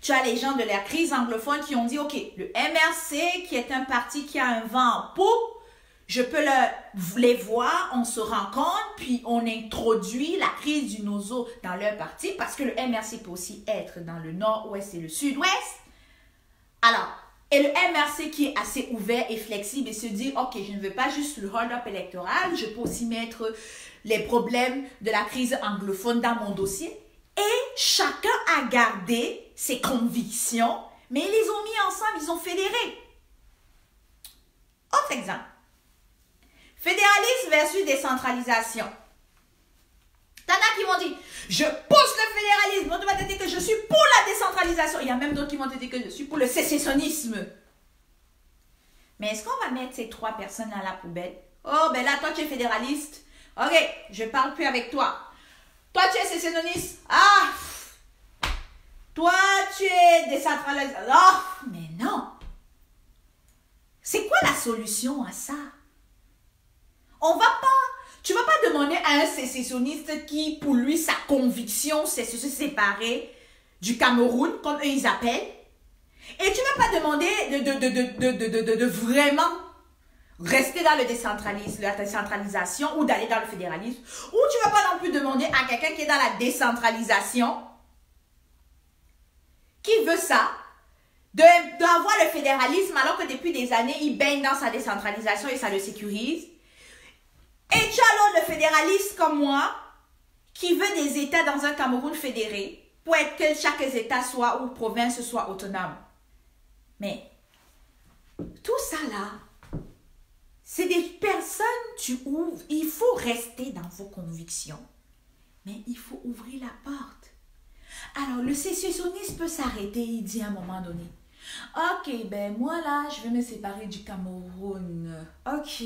Tu as les gens de la crise anglophone qui ont dit, OK, le MRC, qui est un parti qui a un vent en poupe, je peux les voir, on se rencontre, puis on introduit la crise du nozo dans leur parti, parce que le MRC peut aussi être dans le nord-ouest et le sud-ouest. Alors, et le MRC qui est assez ouvert et flexible et se dit, OK, je ne veux pas juste le hold-up électoral, je peux aussi mettre les problèmes de la crise anglophone dans mon dossier. Et chacun a gardé ses convictions, mais ils les ont mis ensemble, ils ont fédéré. Autre exemple. Fédéralisme versus décentralisation. T'en as qui m'ont dit, je pousse le fédéralisme. D'autres m'ont dit que je suis pour la décentralisation. Il y a même d'autres qui m'ont dit que je suis pour le sécessionnisme. Mais est-ce qu'on va mettre ces trois personnes à la poubelle? Oh, ben là, toi, tu es fédéraliste. OK, je ne parle plus avec toi. Toi, tu es sécessionniste. Ah! Toi, tu es décentralisé. Oh, mais non. C'est quoi la solution à ça? Tu ne vas pas demander à un sécessionniste qui, pour lui, sa conviction, c'est se séparer du Cameroun, comme eux, ils appellent. Et tu ne vas pas demander de vraiment rester dans la décentralisation ou d'aller dans le fédéralisme. Ou tu ne vas pas non plus demander à quelqu'un qui est dans la décentralisation, qui veut ça, d'avoir le fédéralisme alors que depuis des années, il baigne dans sa décentralisation et ça le sécurise. Et tu as l'autre, le fédéraliste comme moi, qui veut des États dans un Cameroun fédéré pour être que chaque État soit ou province soit autonome. Mais tout ça là, c'est des personnes, tu ouvres, il faut rester dans vos convictions, mais il faut ouvrir la porte. Alors, le sécessionniste peut s'arrêter, il dit à un moment donné, OK, ben moi là, je vais me séparer du Cameroun. OK.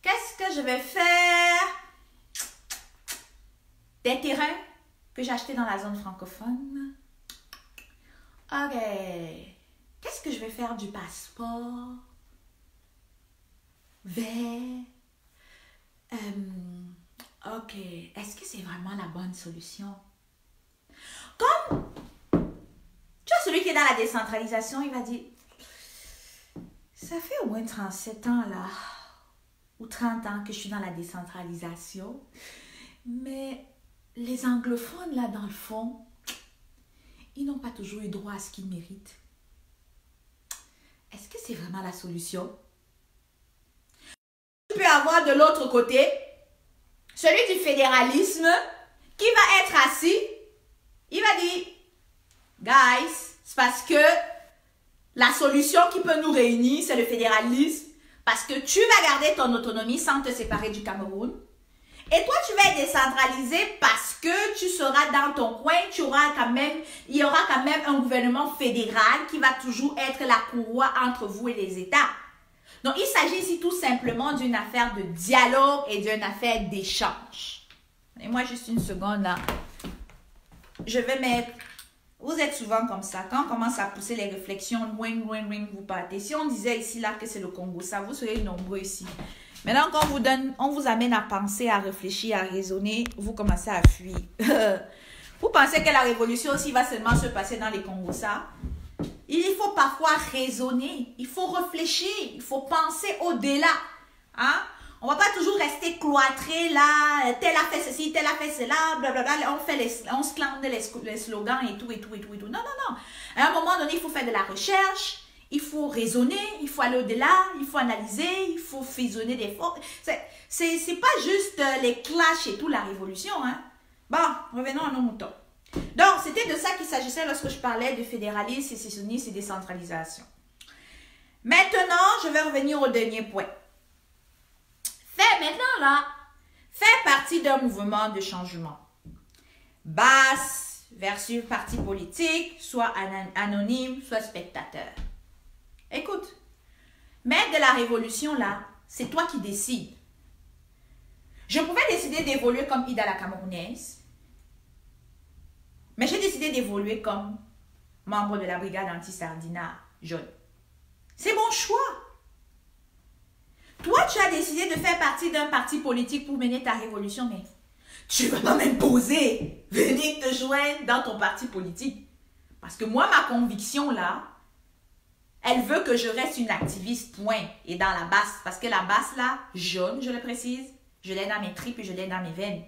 Qu'est-ce que je vais faire? Des terrains que j'ai achetés dans la zone francophone. OK. Qu'est-ce que je vais faire du passeport? OK. Est-ce que c'est vraiment la bonne solution? Comme tu as celui qui est dans la décentralisation, il va dire, ça fait au moins 37 ans là, ou 30 ans que je suis dans la décentralisation, mais les anglophones là dans le fond, ils n'ont pas toujours eu droit à ce qu'ils méritent. Est-ce que c'est vraiment la solution? Tu peux avoir de l'autre côté celui du fédéralisme qui va être assis, il va dire, guys, c'est parce que la solution qui peut nous réunir, c'est le fédéralisme, parce que tu vas garder ton autonomie sans te séparer du Cameroun. Et toi, tu vas être décentralisé parce que tu seras dans ton coin, il y aura quand même un gouvernement fédéral qui va toujours être la courroie entre vous et les États. Donc, il s'agit ici tout simplement d'une affaire de dialogue et d'une affaire d'échange. Et moi, juste une seconde là. Je vais mettre... Vous êtes souvent comme ça. Quand on commence à pousser les réflexions, loin, vous partez. Si on disait ici là que c'est le Congo, ça, vous serez nombreux ici. Maintenant, quand on vous amène à penser, à réfléchir, à raisonner, vous commencez à fuir. Vous pensez que la révolution aussi va seulement se passer dans les Congos, ça? Il faut parfois raisonner, il faut réfléchir, il faut penser au-delà. Hein? On ne va pas toujours rester cloîtré là, tel a fait ceci, tel a fait cela, blablabla, on se clame les slogans et tout. Non. À un moment donné, il faut faire de la recherche, il faut raisonner, il faut aller au-delà, il faut analyser, il faut fusionner des forces. C'est pas juste les clashs et tout, la révolution. Hein? Bon, revenons à nos moutons. Donc, c'était de ça qu'il s'agissait lorsque je parlais de fédéralisme, sécessionnisme et décentralisation. Maintenant, je vais revenir au dernier point. Faire partie d'un mouvement de changement. Base versus parti politique, soit anonyme, soit spectateur. Écoute, Maître de la révolution, là, c'est toi qui décides. Je pouvais décider d'évoluer comme Ida la Camerounaise, mais j'ai décidé d'évoluer comme membre de la brigade anti-sardinat jaune. C'est mon choix. Toi, tu as décidé de faire partie d'un parti politique pour mener ta révolution, mais tu ne vas pas m'imposer venir te joindre dans ton parti politique. Parce que moi, ma conviction, là, elle veut que je reste une activiste, point. Et dans la basse, parce que la basse, là, jaune, je le précise, je l'ai dans mes tripes et je l'ai dans mes veines.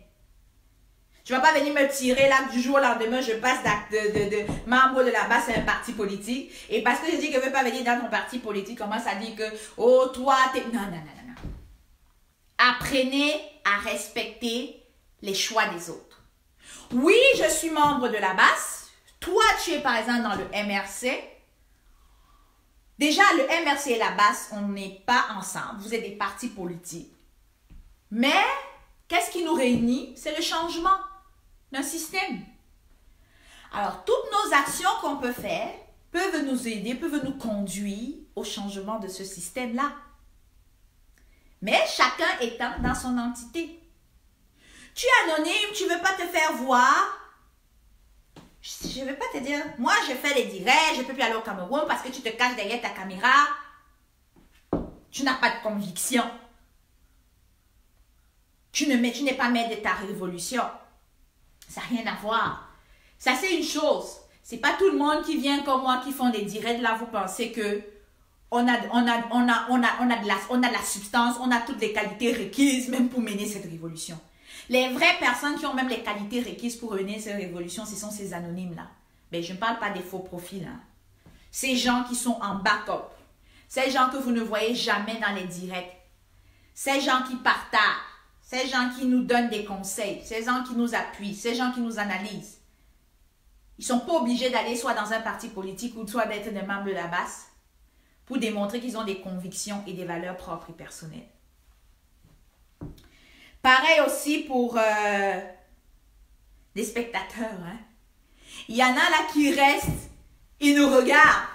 Tu ne vas pas venir me tirer là du jour au lendemain, je passe de membre de la basse à un parti politique. Et parce que je dis que je ne veux pas venir dans ton parti politique, commence à dire que, oh, toi, t'es... Non, non, non, non, non. Apprenez à respecter les choix des autres. Oui, je suis membre de la basse. Toi, tu es par exemple dans le MRC. Déjà, le MRC et la basse, on n'est pas ensemble. Vous êtes des partis politiques. Mais, qu'est-ce qui nous réunit? C'est le changement d'un système. Alors, toutes nos actions qu'on peut faire peuvent nous aider, peuvent nous conduire au changement de ce système-là. Mais chacun étant dans son entité. Tu es anonyme, tu ne veux pas te faire voir. Je ne vais pas te dire, moi je fais les directs, je ne peux plus aller au Cameroun parce que tu te caches derrière ta caméra. Tu n'as pas de conviction. Tu n'es pas maître de ta révolution. Ça n'a rien à voir. Ça c'est une chose. Ce n'est pas tout le monde qui vient comme moi qui font des directs. Là, vous pensez que on a de la substance, on a toutes les qualités requises même pour mener cette révolution. Les vraies personnes qui ont même les qualités requises pour mener cette révolution, ce sont ces anonymes-là. Mais je ne parle pas des faux profils. Hein. Ces gens qui sont en backup. Ces gens que vous ne voyez jamais dans les directs. Ces gens qui partagent. Ces gens qui nous donnent des conseils. Ces gens qui nous appuient. Ces gens qui nous analysent. Ils ne sont pas obligés d'aller soit dans un parti politique ou soit d'être des membres de la basse pour démontrer qu'ils ont des convictions et des valeurs propres et personnelles. Pareil aussi pour les spectateurs. Hein. Il y en a là qui restent, ils nous regardent.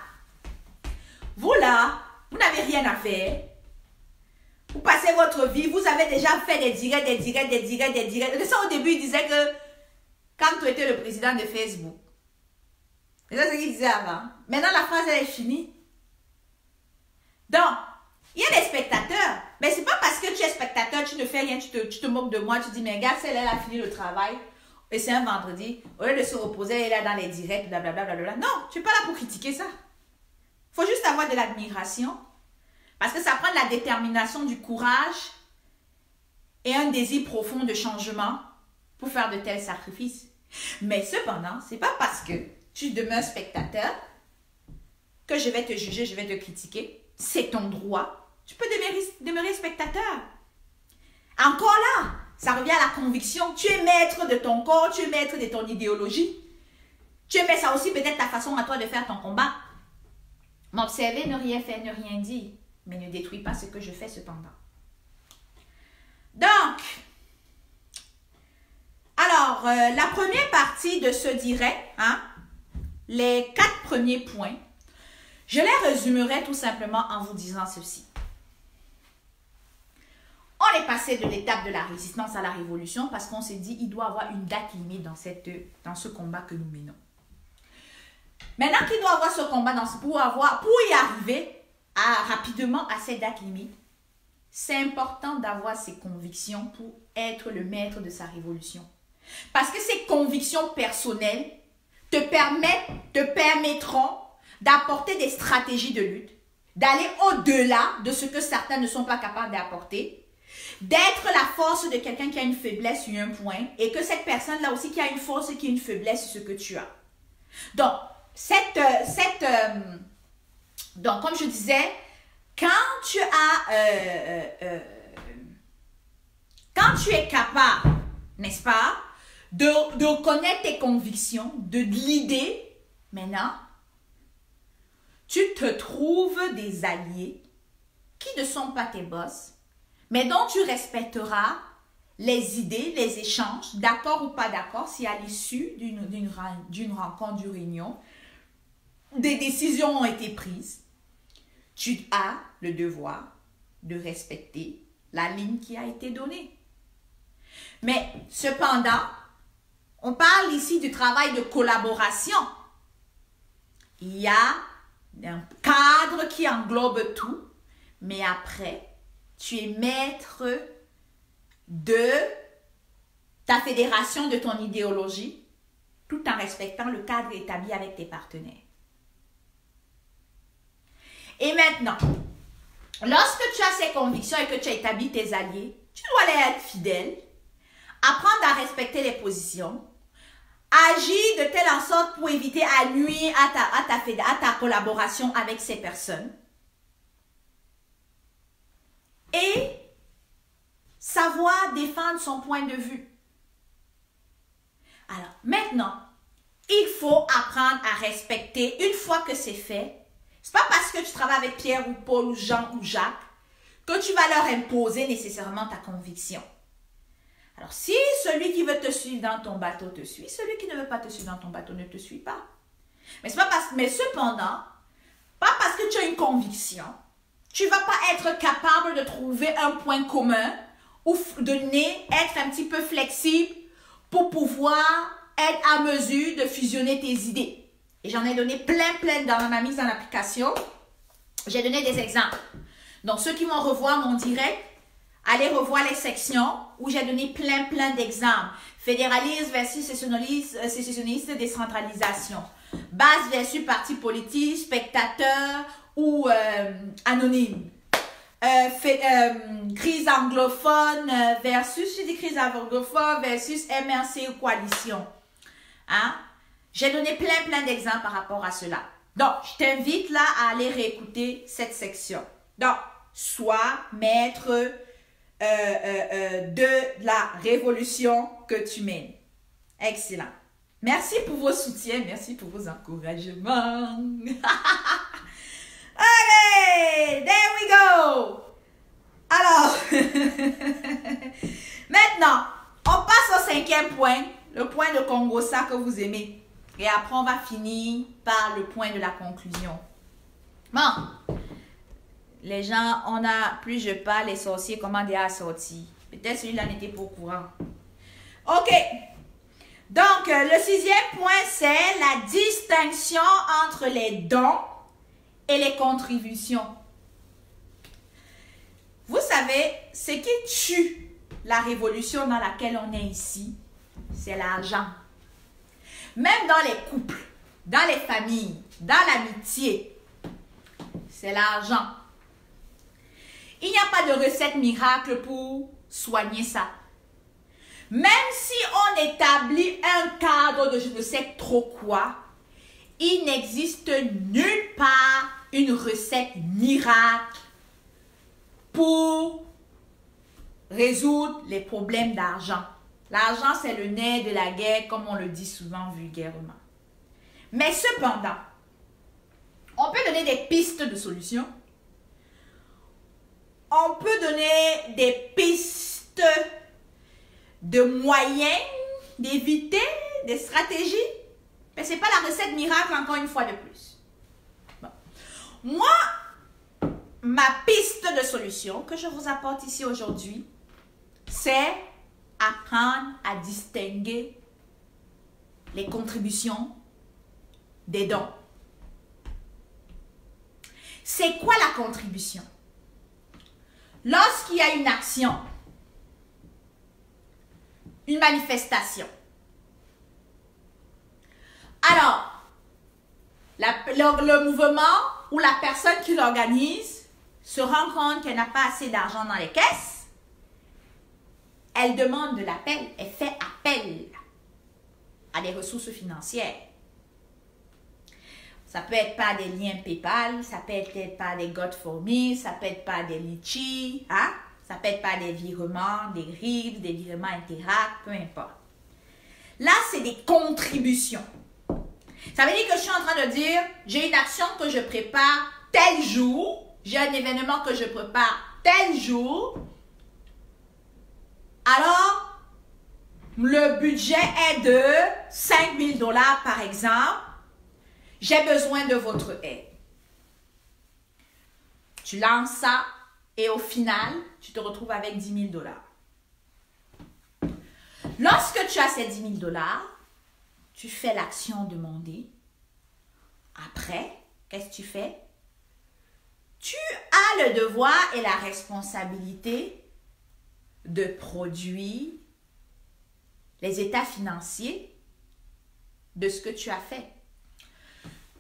Vous là, vous n'avez rien à faire. Vous passez votre vie, vous avez déjà fait des directs. Et ça au début, il disait que quand tu étais le président de Facebook. Et ça c'est ce qu'il disait avant. Maintenant la phrase elle est finie. Donc, il y a des spectateurs, mais c'est pas parce que tu es spectateur, tu ne fais rien, tu te moques de moi, tu dis, mais regarde, celle-là, elle a fini le travail, et c'est un vendredi, au lieu de se reposer, elle est là dans les directs, blablabla. Non, tu n'es pas là pour critiquer ça. Il faut juste avoir de l'admiration, parce que ça prend de la détermination, du courage, et un désir profond de changement pour faire de tels sacrifices. Mais cependant, c'est pas parce que tu demeures spectateur que je vais te juger, je vais te critiquer. C'est ton droit. Tu peux demeurer spectateur. Encore là, ça revient à la conviction. Tu es maître de ton corps, tu es maître de ton idéologie. Tu aimais ça aussi peut-être ta façon à toi de faire ton combat. M'observer, ne rien faire, ne rien dire, mais ne détruis pas ce que je fais cependant. Donc, alors, la première partie de ce direct, hein, les 4 premiers points, je les résumerai tout simplement en vous disant ceci. On est passé de l'étape de la résistance à la révolution parce qu'on s'est dit qu'il doit y avoir une date limite dans ce combat que nous menons. Maintenant qu'il doit y avoir ce combat, pour y arriver rapidement à cette date limite, c'est important d'avoir ses convictions pour être le maître de sa révolution. Parce que ces convictions personnelles te permettront d'apporter des stratégies de lutte, d'aller au-delà de ce que certains ne sont pas capables d'apporter, d'être la force de quelqu'un qui a une faiblesse sur un point et que cette personne-là aussi qui a une force et qui a une faiblesse sur ce que tu as. Donc, donc comme je disais, quand tu es capable, n'est-ce pas, de connaître tes convictions, de l'idée, maintenant, tu te trouves des alliés qui ne sont pas tes boss, mais dont tu respecteras les idées, les échanges, d'accord ou pas d'accord, si à l'issue d'une rencontre, d'une réunion, des décisions ont été prises. Tu as le devoir de respecter la ligne qui a été donnée. Mais cependant, on parle ici du travail de collaboration. Il y a un cadre qui englobe tout, mais après, tu es maître de ta fédération, de ton idéologie, tout en respectant le cadre établi avec tes partenaires. Et maintenant, lorsque tu as ces convictions et que tu as établi tes alliés, tu dois les être fidèle, apprendre à respecter les positions, agir de telle en sorte pour éviter à nuire à ta collaboration avec ces personnes. Et savoir défendre son point de vue. Alors, maintenant, il faut apprendre à respecter. Une fois que c'est fait, c'est pas parce que tu travailles avec Pierre ou Paul ou Jean ou Jacques que tu vas leur imposer nécessairement ta conviction. Alors, si celui qui veut te suivre dans ton bateau te suit, celui qui ne veut pas te suivre dans ton bateau ne te suit pas. Mais cependant, pas parce que tu as une conviction, tu ne vas pas être capable de trouver un point commun ou être un petit peu flexible pour pouvoir être à mesure de fusionner tes idées. Et j'en ai donné plein dans ma mise en application. J'ai donné des exemples. Donc, ceux qui vont revoir mon direct, allez revoir les sections où j'ai donné plein d'exemples. Fédéralisme versus sécessionniste, décentralisation. Base versus parti politique, spectateur ou anonyme. Crise anglophone versus MRC ou coalition. Hein? J'ai donné plein d'exemples par rapport à cela. Donc, je t'invite là à aller réécouter cette section. Donc, sois maître de la révolution que tu mènes. Excellent. Merci pour vos soutiens, merci pour vos encouragements. Allez, there we go. Alors, maintenant, on passe au 5e point, le point de Congossa que vous aimez. Et après, on va finir par le point de la conclusion. Bon, les gens, on a, plus je parle, les sorciers, comment dire à sortir. Peut-être celui-là n'était pas au courant. Ok. Donc, le 6e point, c'est la distinction entre les dons et les contributions. Vous savez, ce qui tue la révolution dans laquelle on est ici, c'est l'argent. Même dans les couples, dans les familles, dans l'amitié, c'est l'argent. Il n'y a pas de recette miracle pour soigner ça. Même si on établit un cadre de je ne sais trop quoi, il n'existe nulle part une recette miracle pour résoudre les problèmes d'argent. L'argent, c'est le nerf de la guerre, comme on le dit souvent vulgairement. Mais cependant, on peut donner des pistes de solutions. On peut donner des pistes de moyens d'éviter, des stratégies. Mais ce n'est pas la recette miracle, encore une fois de plus. Bon. Moi, ma piste de solution que je vous apporte ici aujourd'hui, c'est apprendre à distinguer les contributions des dons. C'est quoi la contribution? Lorsqu'il y a une action, une manifestation, alors, le mouvement ou la personne qui l'organise se rend compte qu'elle n'a pas assez d'argent dans les caisses. Elle demande de l'appel, elle fait appel à des ressources financières. Ça peut être par des liens PayPal, ça peut être par des GoFundMe, ça peut être par des Litchi, hein? Ça peut être par des virements, des RIB, des virements Interact, peu importe. Là, c'est des contributions. Ça veut dire que je suis en train de dire, j'ai une action que je prépare tel jour, j'ai un événement que je prépare tel jour. Alors, le budget est de 5 000 $ par exemple. J'ai besoin de votre aide. Tu lances ça et au final, tu te retrouves avec 10 000 $. Lorsque tu as ces 10 000 $, tu fais l'action demandée. Après, qu'est-ce que tu fais? Tu as le devoir et la responsabilité de produire les états financiers de ce que tu as fait.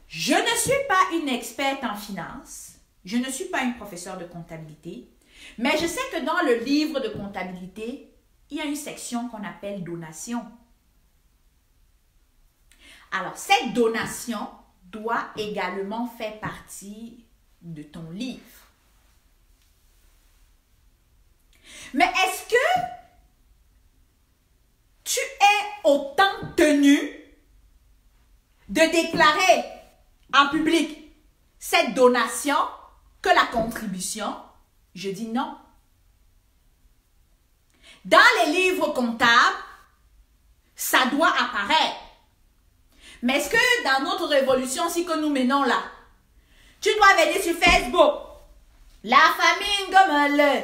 Je ne suis pas une experte en finance, je ne suis pas une professeure de comptabilité, mais je sais que dans le livre de comptabilité, il y a une section qu'on appelle donation. Alors, cette donation doit également faire partie de ton livre. Mais est-ce que tu es autant tenu de déclarer en public cette donation que la contribution? Je dis non. Dans les livres comptables, ça doit apparaître. Mais est-ce que dans notre révolution, si que nous menons là, tu dois venir sur Facebook, la famille Ngomele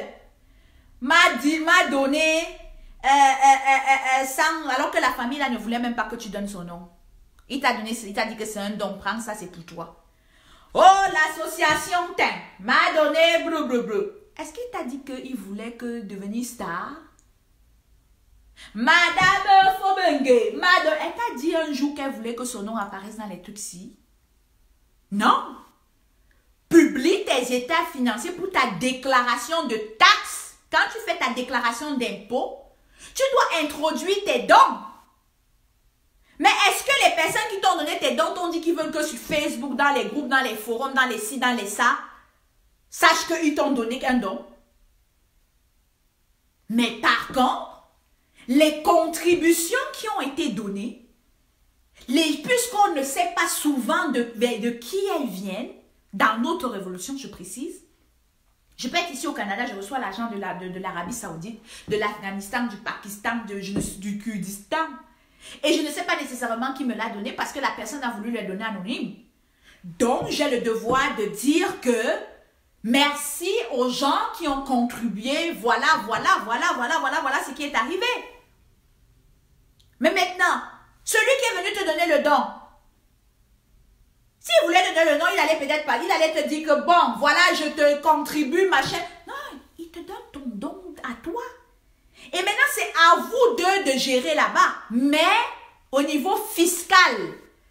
m'a donné 100, alors que la famille là ne voulait même pas que tu donnes son nom. Il t'a dit que c'est un don, prends ça, c'est pour toi. Oh, l'association m'a donné bleu. Est-ce qu'il t'a dit qu'il voulait que devenir star? Madame Fobengue, elle t'a dit un jour qu'elle voulait que son nom apparaisse dans les Tutsis? Non. Publie tes états financiers pour ta déclaration de taxes. Quand tu fais ta déclaration d'impôt, tu dois introduire tes dons. Mais est-ce que les personnes qui t'ont donné tes dons t'ont dit qu'ils veulent que sur Facebook, dans les groupes, dans les forums, dans les ci, dans les ça, sache qu'ils t'ont donné qu'un don? Mais par contre, les contributions qui ont été données, puisqu'on ne sait pas souvent de qui elles viennent, dans notre révolution, je précise, je peux être ici au Canada, je reçois l'argent de l'Arabie Saoudite, de l'Afghanistan, du Pakistan, du Kurdistan. Et je ne sais pas nécessairement qui me l'a donné parce que la personne a voulu le donner anonyme. Donc, j'ai le devoir de dire que merci aux gens qui ont contribué. Voilà ce qui est arrivé. Mais maintenant, celui qui est venu te donner le don, s'il voulait te donner le don, il allait peut-être pas, il allait te dire que bon, voilà, je te contribue, machin. Non, il te donne ton don à toi. Et maintenant, c'est à vous deux de gérer là-bas. Mais au niveau fiscal,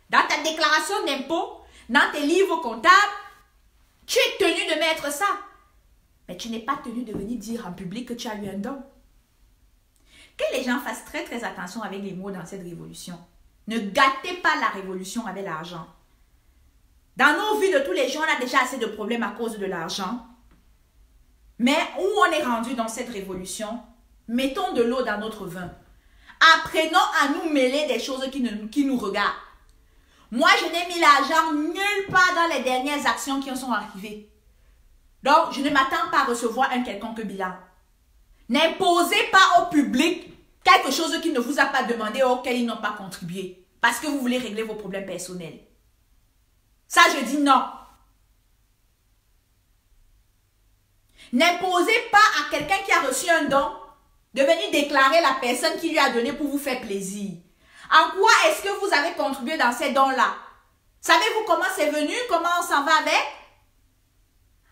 dans ta déclaration d'impôt, dans tes livres comptables, tu es tenu de mettre ça. Mais tu n'es pas tenu de venir dire en public que tu as eu un don. Que les gens fassent très très attention avec les mots dans cette révolution. Ne gâtez pas la révolution avec l'argent. Dans nos vies de tous les jours, on a déjà assez de problèmes à cause de l'argent. Mais où on est rendu dans cette révolution, mettons de l'eau dans notre vin. Apprenons à nous mêler des choses qui nous regardent. Moi, je n'ai mis l'argent nulle part dans les dernières actions qui en sont arrivées. Donc, je ne m'attends pas à recevoir un quelconque bilan. N'imposez pas au public quelque chose qui ne vous a pas demandé ou auquel ils n'ont pas contribué. Parce que vous voulez régler vos problèmes personnels. Ça, je dis non. N'imposez pas à quelqu'un qui a reçu un don de venir déclarer la personne qui lui a donné pour vous faire plaisir. En quoi est-ce que vous avez contribué dans ces dons-là? Savez-vous comment c'est venu? Comment on s'en va avec?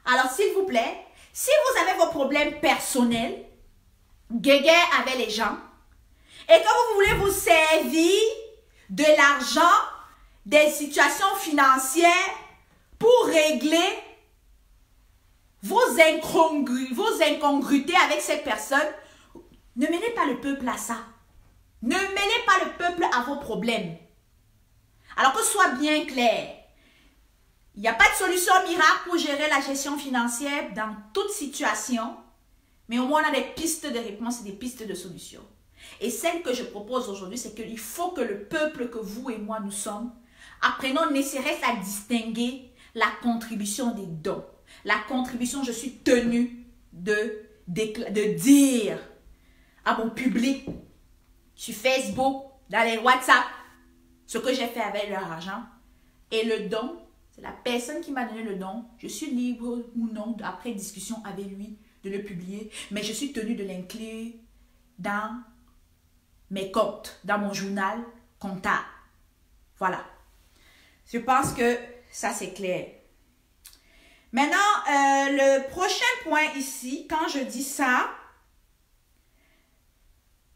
Alors, s'il vous plaît, si vous avez vos problèmes personnels, guéguerre avec les gens, et que vous voulez vous servir de l'argent, des situations financières pour régler vos incongruités avec cette personne, ne menez pas le peuple à ça. Ne mêlez pas le peuple à vos problèmes. Alors que ce soit bien clair, il n'y a pas de solution miracle pour gérer la gestion financière dans toute situation, mais au moins on a des pistes de réponse et des pistes de solutions. Et celle que je propose aujourd'hui, c'est qu'il faut que le peuple que vous et moi nous sommes, apprenons ne serait-ce à distinguer la contribution des dons. La contribution, je suis tenue de dire à mon public, sur Facebook, dans les WhatsApp, ce que j'ai fait avec leur argent. Et le don, C'est la personne qui m'a donné le nom. Je suis libre ou non, après discussion avec lui, de le publier. Mais je suis tenue de l'inclure dans mes comptes, dans mon journal comptable. Voilà. Je pense que ça, c'est clair. Maintenant, le prochain point ici, quand je dis ça,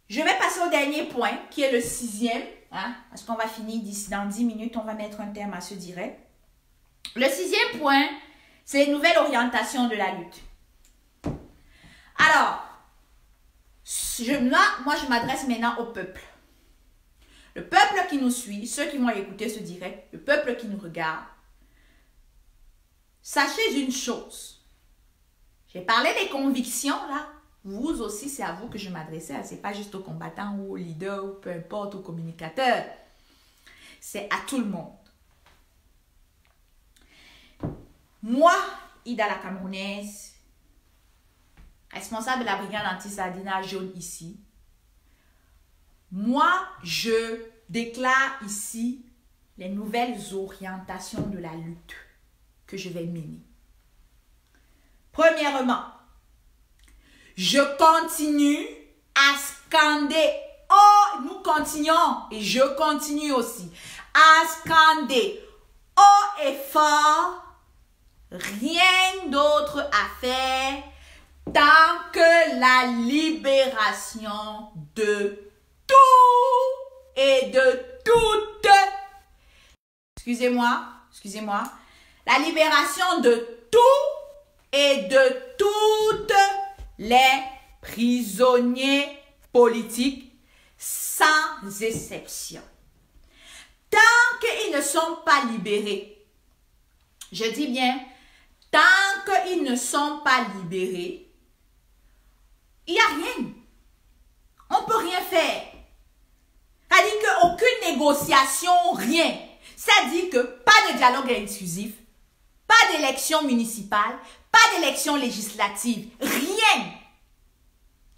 je vais passer au dernier point, qui est le 6e. Hein, parce qu'on va finir d'ici dans 10 minutes, on va mettre un terme à ce direct. Le 6e point, c'est une nouvelle orientation de la lutte. Alors, moi, je m'adresse maintenant au peuple. Le peuple qui nous suit, ceux qui vont écouter ce direct, le peuple qui nous regarde. Sachez une chose. J'ai parlé des convictions, là. Vous aussi, c'est à vous que je m'adressais. Ce n'est pas juste aux combattants ou aux leaders ou peu importe, aux communicateurs. C'est à tout le monde. Moi, Ida la Camerounaise, responsable de la brigade anti-sardinage jaune ici, moi, je déclare ici les nouvelles orientations de la lutte que je vais mener. Premièrement, je continue à scander. Oh, nous continuons et je continue aussi à scander haut et fort. Rien d'autre à faire tant que la libération de tout et de toutes. Excusez-moi. La libération de tout et de toutes les prisonniers politiques sans exception. Tant qu'ils ne sont pas libérés, je dis bien, tant qu'ils ne sont pas libérés, il n'y a rien. On ne peut rien faire. C'est-à-dire qu'aucune négociation, rien. C'est-à-dire que pas de dialogue inclusif, pas d'élection municipale, pas d'élection législative, rien.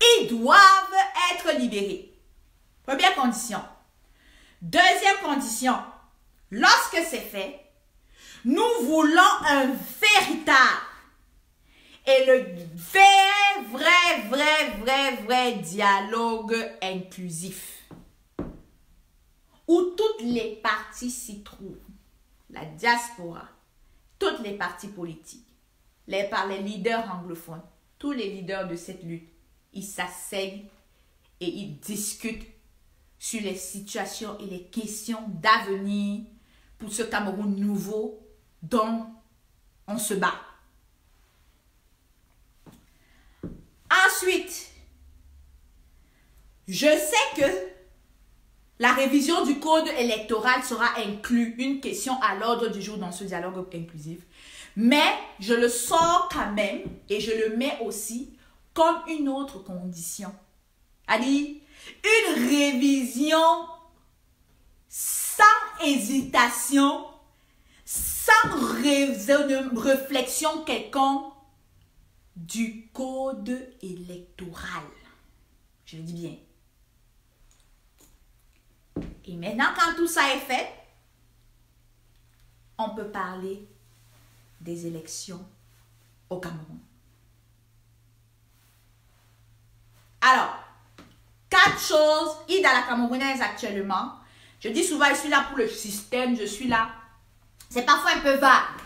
Ils doivent être libérés. Première condition. Deuxième condition, lorsque c'est fait, nous voulons un véritable et le vrai dialogue inclusif où toutes les parties s'y trouvent. La diaspora, toutes les partis politiques, les leaders anglophones, tous les leaders de cette lutte, ils s'asseyent et ils discutent sur les situations et les questions d'avenir pour ce Cameroun nouveau dont on se bat. Ensuite, je sais que la révision du code électoral sera inclue, une question à l'ordre du jour dans ce dialogue inclusif. Mais je le sors quand même et je le mets aussi comme une autre condition. C'est-à-dire une révision sans hésitation, sans réflexion quelconque du code électoral. Je le dis bien. Et maintenant, quand tout ça est fait, on peut parler des élections au Cameroun. Alors, 4 choses, Ida la Camerounaise actuellement. Je dis souvent, je suis là pour le système, je suis là. C'est parfois un peu vague.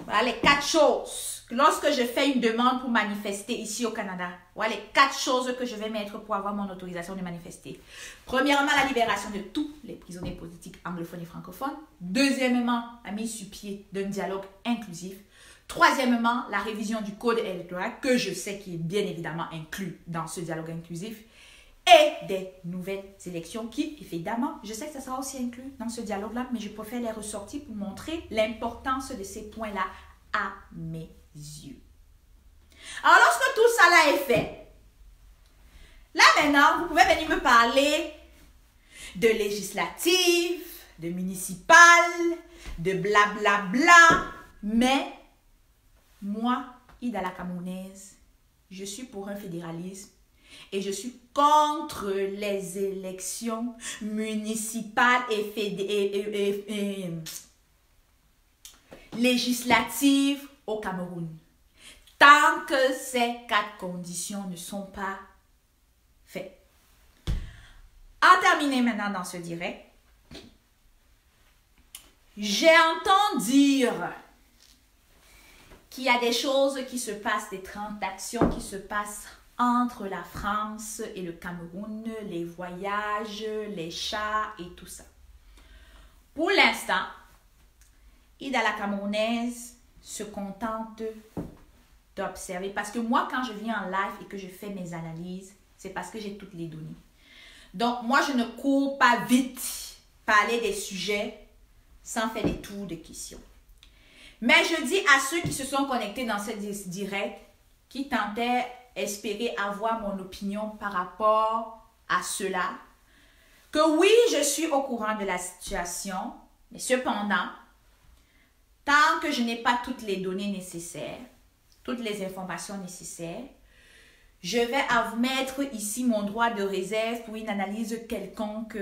Voilà les 4 choses. Lorsque je fais une demande pour manifester ici au Canada, voilà les 4 choses que je vais mettre pour avoir mon autorisation de manifester. Premièrement, la libération de tous les prisonniers politiques anglophones et francophones. Deuxièmement, la mise sur pied d'un dialogue inclusif. Troisièmement, la révision du code électoral, que je sais qui est bien évidemment inclus dans ce dialogue inclusif. Et des nouvelles élections qui, évidemment, je sais que ça sera aussi inclus dans ce dialogue-là, mais je préfère les ressortir pour montrer l'importance de ces points-là à mes yeux. Alors, lorsque tout ça là est fait, là maintenant, vous pouvez venir me parler de législative, de municipal, de blablabla, mais moi, Ida la Camerounaise, je suis pour un fédéralisme et je suis contre les élections municipales législatives au Cameroun. Tant que ces 4 conditions ne sont pas faites. À terminer maintenant dans ce direct, j'ai entendu dire qu'il y a des choses qui se passent, des transactions qui se passent entre la France et le Cameroun, les voyages, les chats et tout ça. Pour l'instant, Ida la Camerounaise se contente d'observer. Parce que moi, quand je viens en live et que je fais mes analyses, c'est parce que j'ai toutes les données. Donc, moi, je ne cours pas vite parler des sujets sans faire des tours de questions. Mais je dis à ceux qui se sont connectés dans cette direct, qui tentaient espérer avoir mon opinion par rapport à cela, que oui, je suis au courant de la situation, mais cependant, tant que je n'ai pas toutes les données nécessaires, toutes les informations nécessaires, je vais mettre ici mon droit de réserve pour une analyse quelconque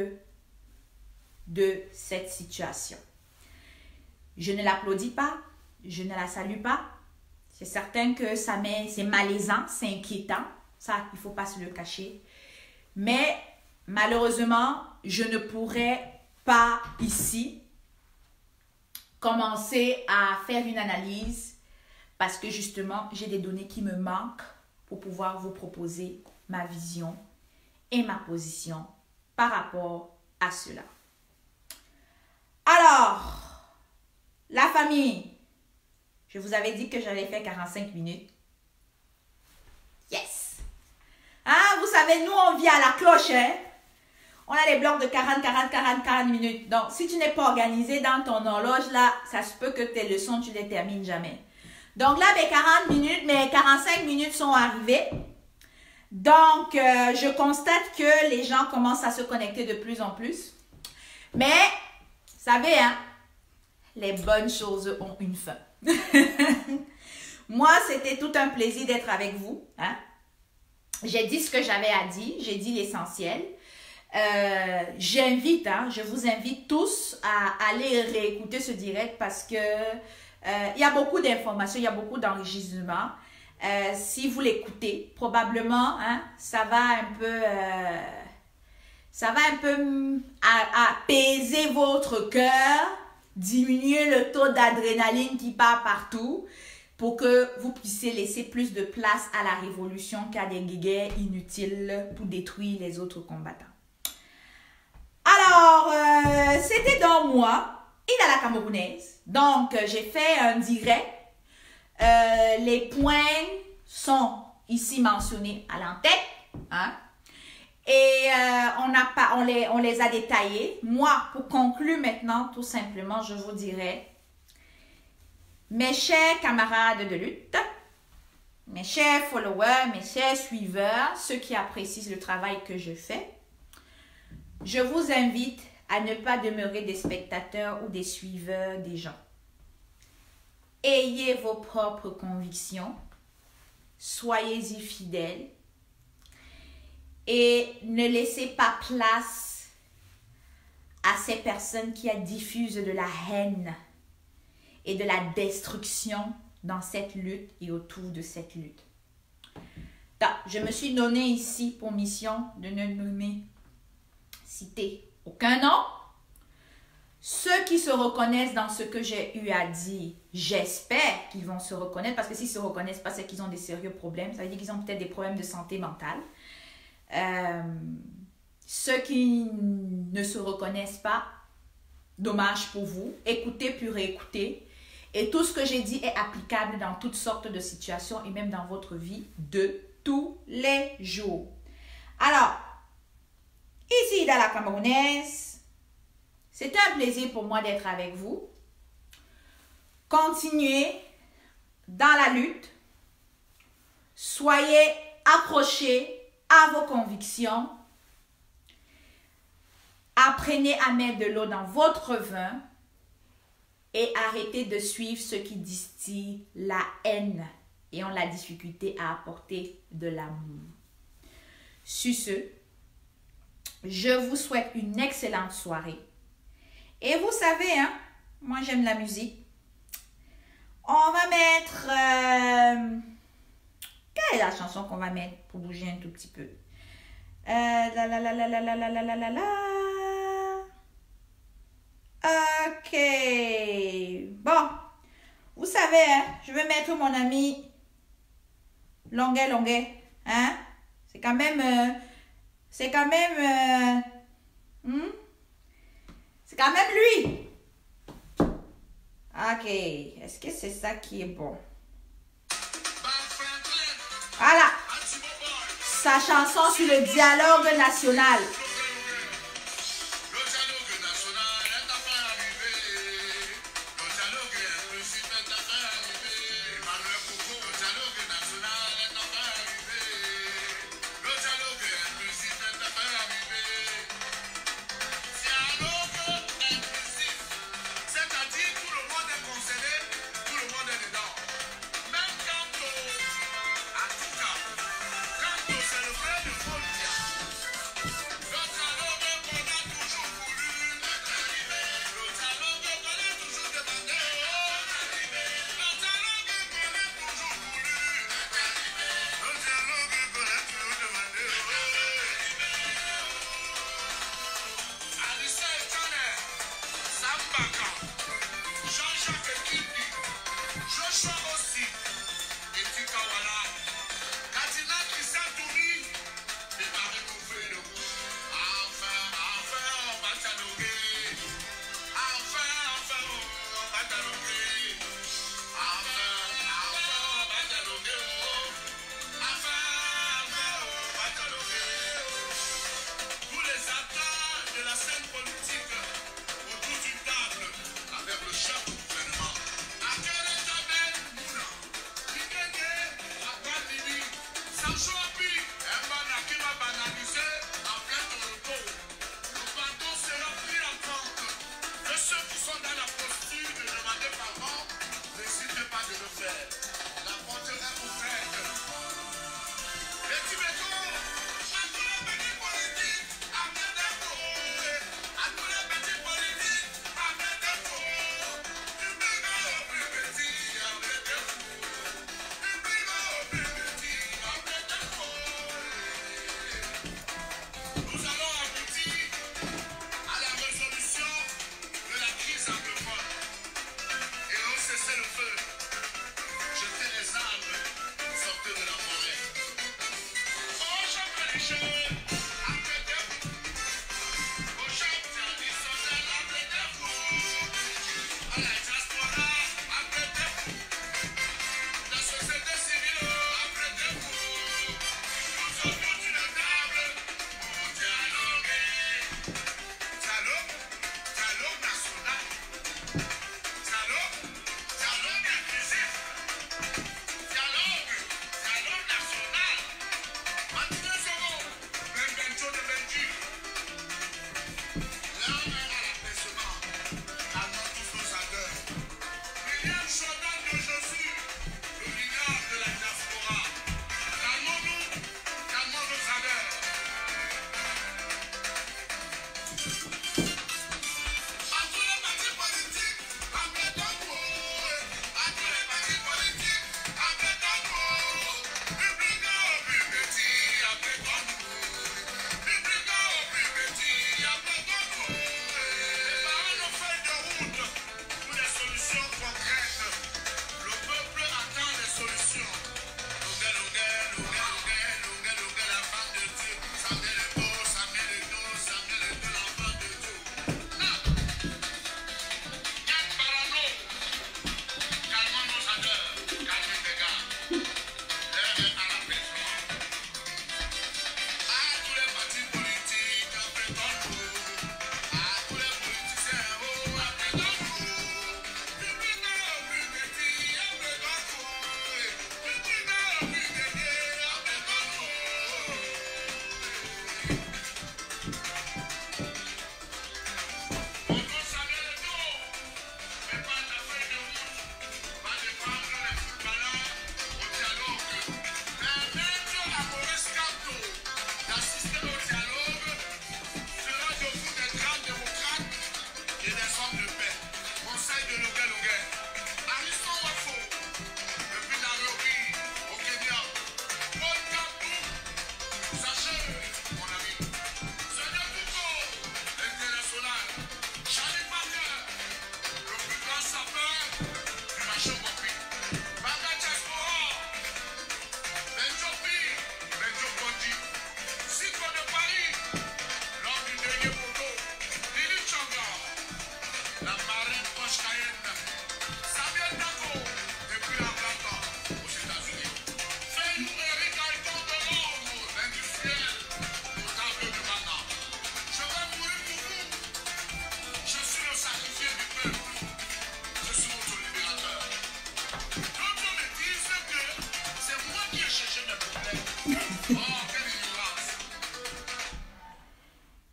de cette situation. Je ne l'applaudis pas, je ne la salue pas. C'est certain que c'est malaisant, c'est inquiétant. Ça, il ne faut pas se le cacher. Mais malheureusement, je ne pourrais pas ici commencer à faire une analyse parce que justement, j'ai des données qui me manquent pour pouvoir vous proposer ma vision et ma position par rapport à cela. Alors, la famille, je vous avais dit que j'allais faire 45 minutes. Yes! Hein, vous savez, nous, on vit à la cloche, hein? On a des blocs de 40 minutes. Donc, si tu n'es pas organisé dans ton horloge, là, ça se peut que tes leçons, tu ne les termines jamais. Donc là, mes 40 minutes, mes 45 minutes sont arrivées. Donc, je constate que les gens commencent à se connecter de plus en plus. Mais, vous savez, hein, les bonnes choses ont une fin. Moi, c'était tout un plaisir d'être avec vous. Hein. J'ai dit ce que j'avais à dire, j'ai dit l'essentiel. Je vous invite tous à aller réécouter ce direct parce que il y a beaucoup d'informations, il y a beaucoup d'enregistrements. Si vous l'écoutez, probablement, hein, ça va un peu apaiser votre cœur, diminuer le taux d'adrénaline qui part partout pour que vous puissiez laisser plus de place à la révolution qu'à des guéguerres inutiles pour détruire les autres combattants. Alors, c'était dans moi, Ida la Camerounaise. Donc, j'ai fait un direct. Les points sont ici mentionnés à l'entête. Hein? Et on les a détaillés. Moi, pour conclure maintenant, tout simplement, je vous dirais, mes chers camarades de lutte, mes chers followers, mes chers suiveurs, ceux qui apprécient le travail que je fais, je vous invite à ne pas demeurer des spectateurs ou des suiveurs des gens. Ayez vos propres convictions, soyez-y fidèles et ne laissez pas place à ces personnes qui diffusent de la haine et de la destruction dans cette lutte et autour de cette lutte. Donc, je me suis donné ici pour mission de ne citer aucun nom. Ceux qui se reconnaissent dans ce que j'ai eu à dire, j'espère qu'ils vont se reconnaître parce que s'ils ne se reconnaissent pas, c'est qu'ils ont des sérieux problèmes. Ça veut dire qu'ils ont peut-être des problèmes de santé mentale. Ceux qui ne se reconnaissent pas, dommage pour vous. Écoutez puis réécoutez. Et tout ce que j'ai dit est applicable dans toutes sortes de situations et même dans votre vie de tous les jours. Alors, ici dans la Camerounaise, c'est un plaisir pour moi d'être avec vous. Continuez dans la lutte. Soyez accrochés à vos convictions. Apprenez à mettre de l'eau dans votre vin et arrêtez de suivre ceux qui distillent la haine et ont la difficulté à apporter de l'amour. Sur ce, je vous souhaite une excellente soirée. Et vous savez, hein, moi j'aime la musique. On va mettre... quelle est la chanson qu'on va mettre pour bouger un tout petit peu? La la la la la la la la la la la. Ok. Bon. Vous savez, hein, je vais mettre mon ami Longuet Longuet. Hein? C'est quand même... c'est quand même lui. Ok. Est-ce que c'est ça qui est bon? Voilà. Sa chanson sur le dialogue national.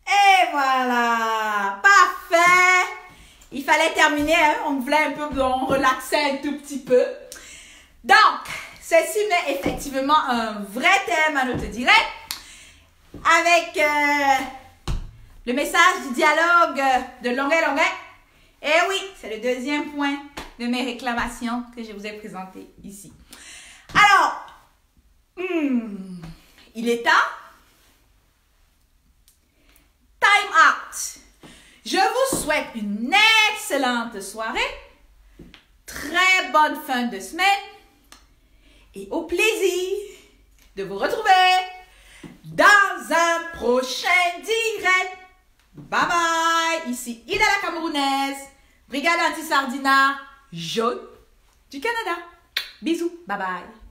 Et voilà, parfait. Il fallait terminer, hein? On voulait un peu relaxer un tout petit peu. Donc, ceci met effectivement un vrai thème à notre direct avec le message du dialogue de Longuet. Et oui, c'est le deuxième point de mes réclamations que je vous ai présenté ici. Alors, il est temps. Time out. Je vous souhaite une excellente soirée, très bonne fin de semaine et au plaisir de vous retrouver dans un prochain direct. Bye bye. Ici Ida la Camerounaise, Brigade Anti-Sardina jaune du Canada. Bisous. Bye bye.